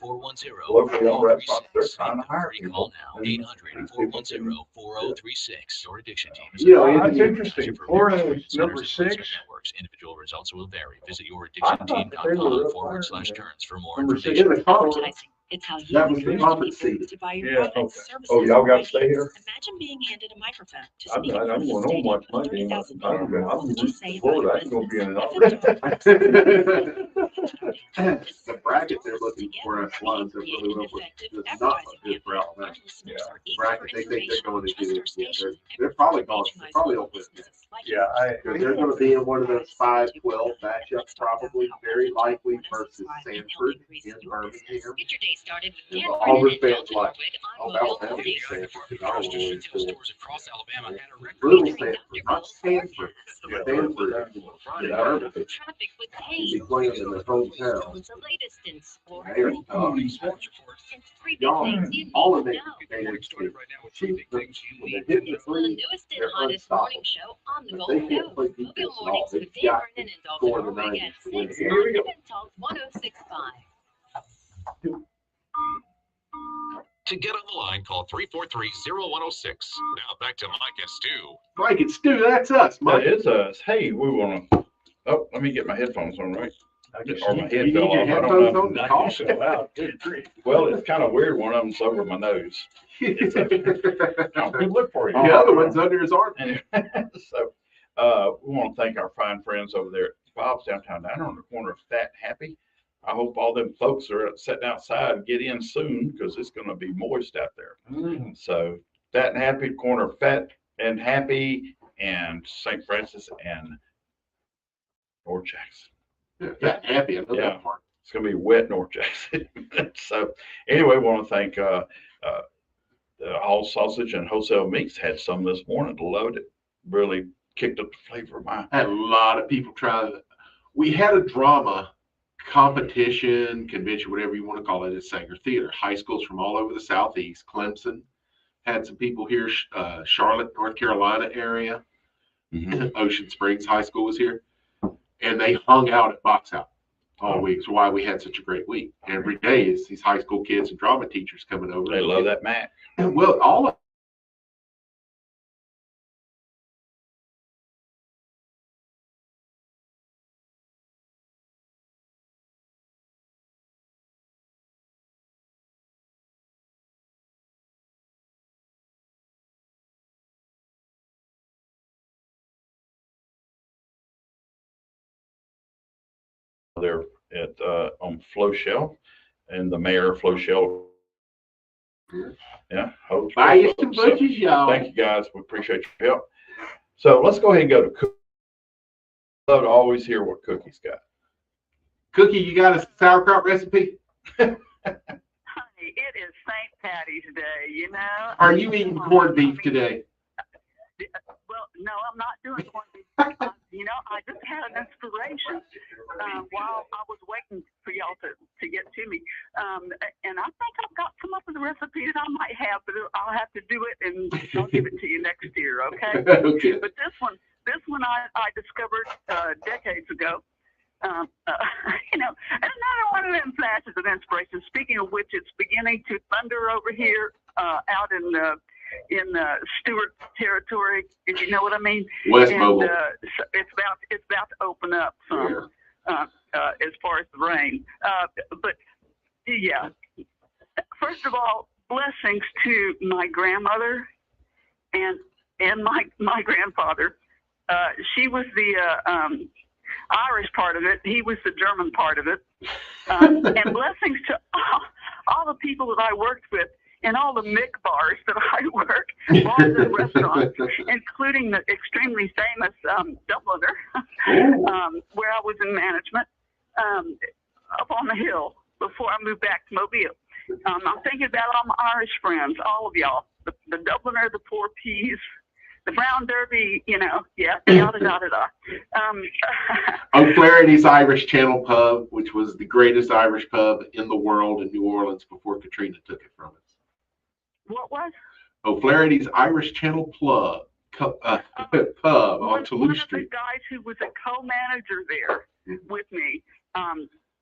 [SPEAKER 5] 800-410-4036. Call now. 800-410-4036. Your addiction team is
[SPEAKER 2] That's interesting. Florida is number 6.
[SPEAKER 5] networks. Individual results will vary. Visit youraddictionteam.com/terms for more
[SPEAKER 2] Number 6.
[SPEAKER 5] information.
[SPEAKER 9] Advertising. It's how you
[SPEAKER 3] That was
[SPEAKER 9] use
[SPEAKER 3] the
[SPEAKER 9] your
[SPEAKER 3] competency.
[SPEAKER 9] TV to buy your
[SPEAKER 2] Yeah,
[SPEAKER 9] products,
[SPEAKER 2] okay.
[SPEAKER 9] services,
[SPEAKER 2] Oh, y'all got to
[SPEAKER 9] or
[SPEAKER 2] stay here?
[SPEAKER 9] ideas. Imagine being handed a microphone to
[SPEAKER 2] I'm
[SPEAKER 9] speak in
[SPEAKER 2] going
[SPEAKER 9] front of a
[SPEAKER 2] home
[SPEAKER 9] stadium
[SPEAKER 2] watch
[SPEAKER 9] of
[SPEAKER 2] my game.
[SPEAKER 9] 30,000
[SPEAKER 2] I don't
[SPEAKER 9] people.
[SPEAKER 2] know.
[SPEAKER 9] What
[SPEAKER 2] I'm
[SPEAKER 9] would you say about
[SPEAKER 2] Florida.
[SPEAKER 9] your
[SPEAKER 2] I can go be in an
[SPEAKER 9] business?
[SPEAKER 3] The bracket they're looking for us lines up really well with does not look good for Alabama.
[SPEAKER 9] Yeah.
[SPEAKER 3] Bracket they think they're going to do. Yeah, they're probably going. They're probably open.
[SPEAKER 2] Yeah,
[SPEAKER 3] Because they're going to be in one of those 5-12 matchups, probably very likely versus Sanford in Birmingham.
[SPEAKER 9] Get your day started with
[SPEAKER 3] And
[SPEAKER 9] Dan
[SPEAKER 3] the
[SPEAKER 9] Brennan
[SPEAKER 3] Auburn
[SPEAKER 9] and
[SPEAKER 3] fans
[SPEAKER 9] Delta
[SPEAKER 3] like,
[SPEAKER 9] Norwich
[SPEAKER 3] oh,
[SPEAKER 9] on Mobile
[SPEAKER 3] Alabama
[SPEAKER 9] Mornings.
[SPEAKER 3] Sanford. I
[SPEAKER 5] First
[SPEAKER 3] don't know.
[SPEAKER 5] retail stores across Alabama had a record.
[SPEAKER 3] Little Sanford, not Sanford.
[SPEAKER 2] Yeah.
[SPEAKER 3] Sanford in Birmingham.
[SPEAKER 9] Traffic with
[SPEAKER 3] Be
[SPEAKER 9] Hayes.
[SPEAKER 3] playing in their hometown.
[SPEAKER 9] The latest in sport.
[SPEAKER 3] They are tough.
[SPEAKER 9] It's 3 big
[SPEAKER 3] Y'all,
[SPEAKER 9] things you
[SPEAKER 3] all
[SPEAKER 9] need
[SPEAKER 3] of
[SPEAKER 9] to
[SPEAKER 3] it,
[SPEAKER 9] know.
[SPEAKER 3] they
[SPEAKER 5] Getting started right now with
[SPEAKER 3] shoot
[SPEAKER 5] big
[SPEAKER 3] the,
[SPEAKER 5] things you
[SPEAKER 3] when
[SPEAKER 5] need
[SPEAKER 3] they hit the
[SPEAKER 9] It's the
[SPEAKER 3] three,
[SPEAKER 9] newest and
[SPEAKER 3] they're
[SPEAKER 9] hottest morning
[SPEAKER 3] unstoppable.
[SPEAKER 9] show on the
[SPEAKER 3] But
[SPEAKER 9] Golden
[SPEAKER 3] they can't
[SPEAKER 9] Coast.
[SPEAKER 3] play
[SPEAKER 9] Mobile
[SPEAKER 3] defense at all.
[SPEAKER 9] Mornings
[SPEAKER 3] They've
[SPEAKER 9] with Dan
[SPEAKER 3] got
[SPEAKER 9] Brennan and
[SPEAKER 3] to
[SPEAKER 9] Dalton
[SPEAKER 3] score the
[SPEAKER 9] Norwich
[SPEAKER 3] 90s
[SPEAKER 9] at
[SPEAKER 3] to win
[SPEAKER 9] 6
[SPEAKER 3] the
[SPEAKER 9] on
[SPEAKER 3] game.
[SPEAKER 9] Even Talk 1065.
[SPEAKER 11] To get on the line, call 343-0106. Now back to Mike and Stu.
[SPEAKER 3] Mike and Stu, that's us,
[SPEAKER 4] That
[SPEAKER 3] Mike.
[SPEAKER 4] is us. Hey, we want to, let me get my headphones on, right? Or my
[SPEAKER 3] You
[SPEAKER 4] head
[SPEAKER 3] need
[SPEAKER 4] fell
[SPEAKER 3] your
[SPEAKER 4] off. I
[SPEAKER 3] headphones
[SPEAKER 4] don't
[SPEAKER 3] on
[SPEAKER 4] know.
[SPEAKER 3] to talk.
[SPEAKER 2] so loud. Good grief.
[SPEAKER 4] Well, it's kind of weird. One of them's over my nose.
[SPEAKER 2] Good look for you.
[SPEAKER 3] The other one's under his arm.
[SPEAKER 4] Anyway, so we want to thank our fine friends over there at Bob's Downtown Diner on the corner of Fat and Happy. I hope all them folks are sitting outside and get in soon because it's going to be moist out there. So Fat and Happy, corner of Fat and Happy and St. Francis and North Jackson.
[SPEAKER 3] Yeah, happy. I know
[SPEAKER 4] Yeah.
[SPEAKER 3] that part.
[SPEAKER 4] It's going to be wet North Jackson. So anyway, we want to thank the Hall Sausage and Wholesale Meats. Had some this morning. Loved it. Really kicked up the flavor of mine.
[SPEAKER 3] I had a lot of people trying. We had a drama competition, convention, whatever you want to call it, at Sanger Theater. High schools from all over the Southeast. Clemson had some people here. Charlotte, North Carolina area. Ocean Springs High School was here. And they hung out at Box Out all week. So why we had such a great week. Every day is these high school kids and drama teachers coming over.
[SPEAKER 4] They love that Mac.
[SPEAKER 3] Well, all of
[SPEAKER 4] there at on Floshell, and the mayor of Floshell. Yeah,
[SPEAKER 3] buy you some butches, y'all.
[SPEAKER 4] Thank you guys. We appreciate your help. So let's go ahead and go to Cookie. Love to always hear what Cookie's got.
[SPEAKER 3] Cookie, you got a sauerkraut recipe?
[SPEAKER 12] Honey, it is St. Patty's Day, you know.
[SPEAKER 3] Are you eating corned beef today?
[SPEAKER 12] Well, no, I'm not doing corned beef. You know, I just had an inspiration while I was waiting for y'all to get to me. And I think I've got some of the recipe that I might have, but I'll have to do it and I'll give it to you next year, okay?
[SPEAKER 3] Okay.
[SPEAKER 12] But this one I discovered decades ago. You know, another one of them flashes of inspiration. Speaking of which, it's beginning to thunder over here out in Stewart territory, if you know what I mean.
[SPEAKER 3] West Mobile.
[SPEAKER 12] So it's about to open up some as far as the rain. But yeah, first of all, blessings to my grandmother and my grandfather. She was the Irish part of it. He was the German part of it. And blessings to all the people that I worked with in all the Mick bars that I worked, bars and restaurants, including the extremely famous Dubliner, where I was in management, up on the hill before I moved back to Mobile. I'm thinking about all my Irish friends, all of y'all, the Dubliner, the Poor Peas, the Brown Derby, you know, yada, yada, yada.
[SPEAKER 3] O'Flaherty's Irish Channel Pub, which was the greatest Irish pub in the world in New Orleans before Katrina took it from us.
[SPEAKER 12] What was?
[SPEAKER 3] O'Flaherty's Irish Channel pub on Toulouse Street.
[SPEAKER 12] One of the guys who was a co-manager there with me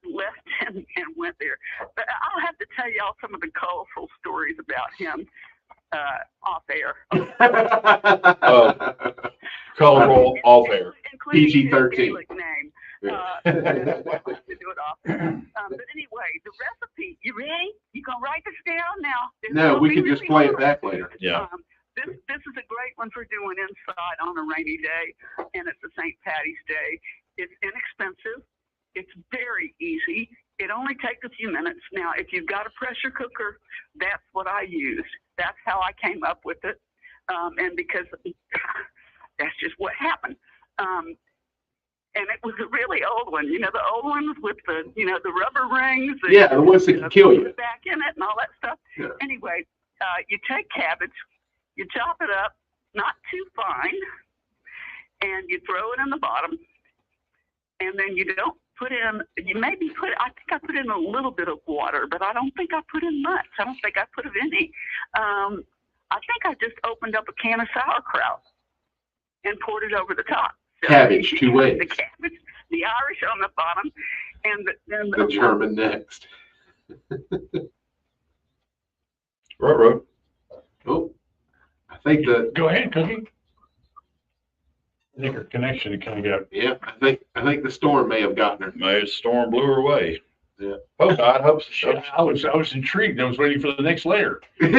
[SPEAKER 12] left and went there. But I'll have to tell y'all some of the colorful stories about him off air.
[SPEAKER 4] Colorful off air.
[SPEAKER 3] PG-13.
[SPEAKER 12] Name. To do it off. But anyway, the recipe. You ready? You gonna write this down now?
[SPEAKER 3] No, we can just play it back later.
[SPEAKER 4] Yeah.
[SPEAKER 12] This is a great one for doing inside on a rainy day, and it's a St. Patty's Day. It's inexpensive. It's very easy. It only takes a few minutes. Now, if you've got a pressure cooker, that's what I used. That's how I came up with it. And because that's just what happened. And it was a really old one, you know, the old ones with the, you know, the rubber rings.
[SPEAKER 3] Yeah, the ones that can kill you.
[SPEAKER 12] Back in it and all that stuff. Yeah. Anyway, you take cabbage, you chop it up, not too fine, and you throw it in the bottom. And then you don't put in, you maybe put, I think I put in a little bit of water, but I don't think I put in much. I don't think I put any. I think I just opened up a can of sauerkraut and poured it over the top. So
[SPEAKER 3] cabbage, two ways.
[SPEAKER 12] The cabbage, the Irish on the bottom, and
[SPEAKER 3] the German next.
[SPEAKER 4] Right.
[SPEAKER 3] Oh, I think the.
[SPEAKER 2] Go ahead, Cookie. I think her connection kind of got.
[SPEAKER 3] Yeah, I think the storm may have gotten her.
[SPEAKER 4] Maybe the storm blew her away.
[SPEAKER 3] Yeah.
[SPEAKER 4] I hope so.
[SPEAKER 2] I was intrigued. I was waiting for the next layer.
[SPEAKER 4] Wait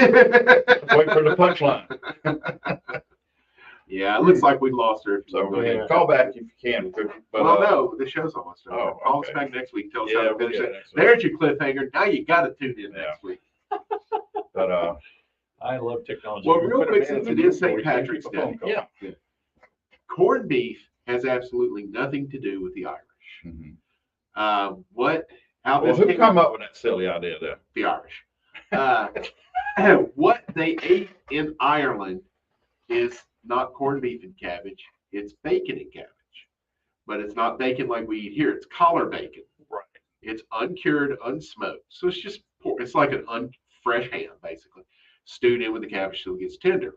[SPEAKER 4] for the punchline.
[SPEAKER 3] Yeah, it looks like we lost her.
[SPEAKER 4] So go ahead. Call back if you can. But,
[SPEAKER 3] well, no, the show's almost over.
[SPEAKER 4] Oh,
[SPEAKER 3] call us back next week. Tell us how to finish it.
[SPEAKER 4] There's
[SPEAKER 3] your cliffhanger. Now you got to tune in next week.
[SPEAKER 4] But
[SPEAKER 2] I love technology.
[SPEAKER 3] Well, real quick, since it is St. Patrick's Day,
[SPEAKER 4] yeah.
[SPEAKER 3] Corned beef has absolutely nothing to do with the Irish.
[SPEAKER 4] Mm-hmm.
[SPEAKER 3] Who
[SPEAKER 4] come up with that silly idea there?
[SPEAKER 3] The Irish. What they ate in Ireland is not corned beef and cabbage. It's bacon and cabbage. But it's not bacon like we eat here. It's collar bacon.
[SPEAKER 4] Right.
[SPEAKER 3] It's uncured, unsmoked. So it's just it's like an unfresh ham, basically, stewed in with the cabbage so it gets tender.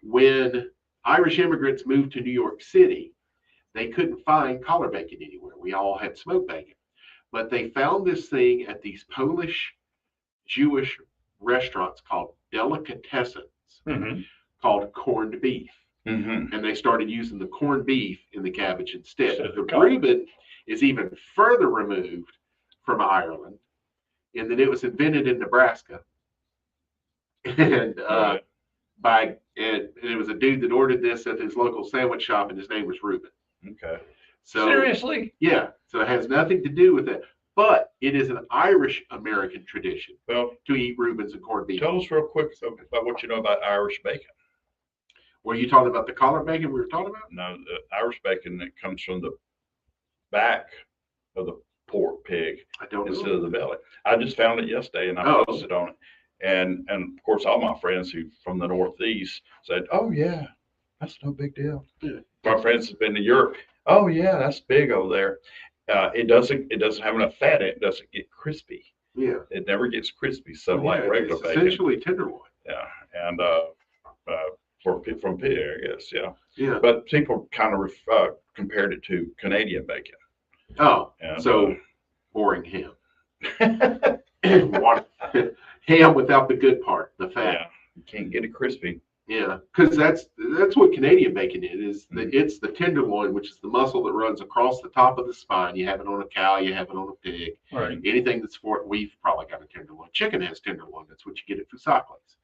[SPEAKER 3] When Irish immigrants moved to New York City, they couldn't find collar bacon anywhere. We all had smoked bacon. But they found this thing at these Polish Jewish restaurants called delicatessens, called corned beef.
[SPEAKER 4] Mm-hmm.
[SPEAKER 3] And they started using the corned beef in the cabbage instead. The Reuben is even further removed from Ireland in that it was invented in Nebraska. And it was a dude that ordered this at his local sandwich shop, and his name was Reuben.
[SPEAKER 4] Okay.
[SPEAKER 3] So
[SPEAKER 2] seriously?
[SPEAKER 3] Yeah. So it has nothing to do with that. But it is an Irish American tradition
[SPEAKER 4] Well,
[SPEAKER 3] to eat Reubens and corned beef.
[SPEAKER 4] tell us real quick about what you know about Irish bacon.
[SPEAKER 3] Were you talking about the collar bacon we were talking about?
[SPEAKER 4] No, the Irish bacon that comes from the back of the pork pig instead of the belly. I just found it yesterday and I posted on it. And of course, all my friends who from the Northeast said, "Oh yeah, that's no big deal." Yeah. My friends have been to Europe. "Oh yeah, that's big over there." It doesn't have enough fat in it. It doesn't get crispy.
[SPEAKER 3] Yeah.
[SPEAKER 4] It never gets crispy. So like regular
[SPEAKER 3] it's
[SPEAKER 4] bacon.
[SPEAKER 3] essentially tenderloin.
[SPEAKER 4] Yeah. And from pig, I guess. Yeah.
[SPEAKER 3] Yeah.
[SPEAKER 4] But people kind of compared it to Canadian bacon.
[SPEAKER 3] Oh, and, so boring ham. Ham without the good part, the fat.
[SPEAKER 4] Yeah, you can't get it crispy.
[SPEAKER 3] Yeah, because that's what Canadian bacon is. It's the tenderloin, which is the muscle that runs across the top of the spine. You have it on a cow, you have it on a pig.
[SPEAKER 2] Right.
[SPEAKER 3] Anything that's for it, we've probably got a tenderloin. Chicken has tenderloin. That's what you get at food cyclists.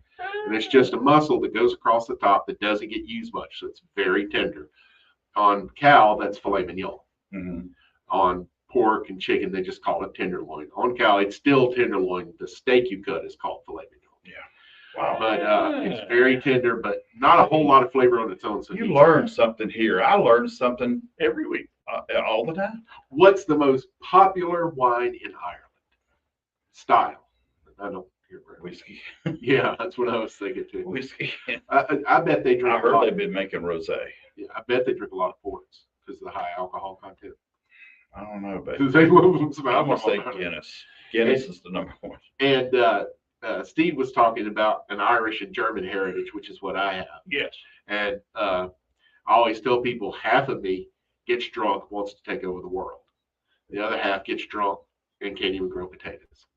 [SPEAKER 3] And it's just a muscle that goes across the top that doesn't get used much, so it's very tender. On cow, that's filet mignon.
[SPEAKER 4] Mm-hmm.
[SPEAKER 3] On pork and chicken, they just call it tenderloin. On cow, it's still tenderloin. The steak you cut is called filet mignon.
[SPEAKER 4] Yeah. Wow.
[SPEAKER 3] But it's very tender, but not a whole lot of flavor on its own. So
[SPEAKER 4] you learn something here. I learn something
[SPEAKER 2] every week,
[SPEAKER 4] all the time.
[SPEAKER 3] What's the most popular wine in Ireland? Style. I don't hear
[SPEAKER 4] whiskey.
[SPEAKER 3] Yeah, that's what I was thinking too.
[SPEAKER 4] Whiskey.
[SPEAKER 3] I bet they drink.
[SPEAKER 4] I heard they've been making rosé.
[SPEAKER 3] Yeah, I bet they drink a lot of ports because of the high alcohol content.
[SPEAKER 4] I don't know, but
[SPEAKER 3] they love some
[SPEAKER 4] I'm
[SPEAKER 3] alcohol.
[SPEAKER 4] gonna say Guinness. Guinness is the number one.
[SPEAKER 3] And Steve was talking about an Irish and German heritage, which is what I have.
[SPEAKER 2] Yes.
[SPEAKER 3] And I always tell people half of me gets drunk, wants to take over the world. The other half gets drunk and can't even grow potatoes.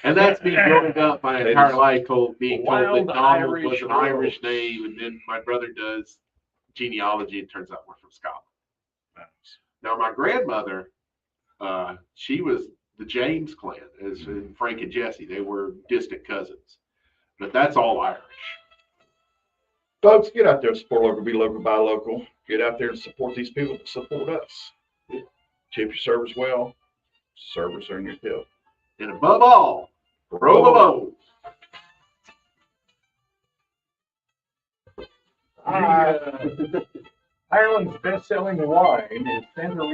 [SPEAKER 3] And that's me growing up my entire life being told that Donald was an Irish name, and then my brother does genealogy and turns out we're from Scotland. Now my grandmother, she was the James clan, as in Frank and Jesse. They were distant cousins, but that's all Irish.
[SPEAKER 4] Folks, get out there, support local, be local, buy local. Get out there and support these people that support us. Tip your servers well. Servers earn your tip.
[SPEAKER 3] And above all, roll
[SPEAKER 2] Ireland's best-selling wine is Century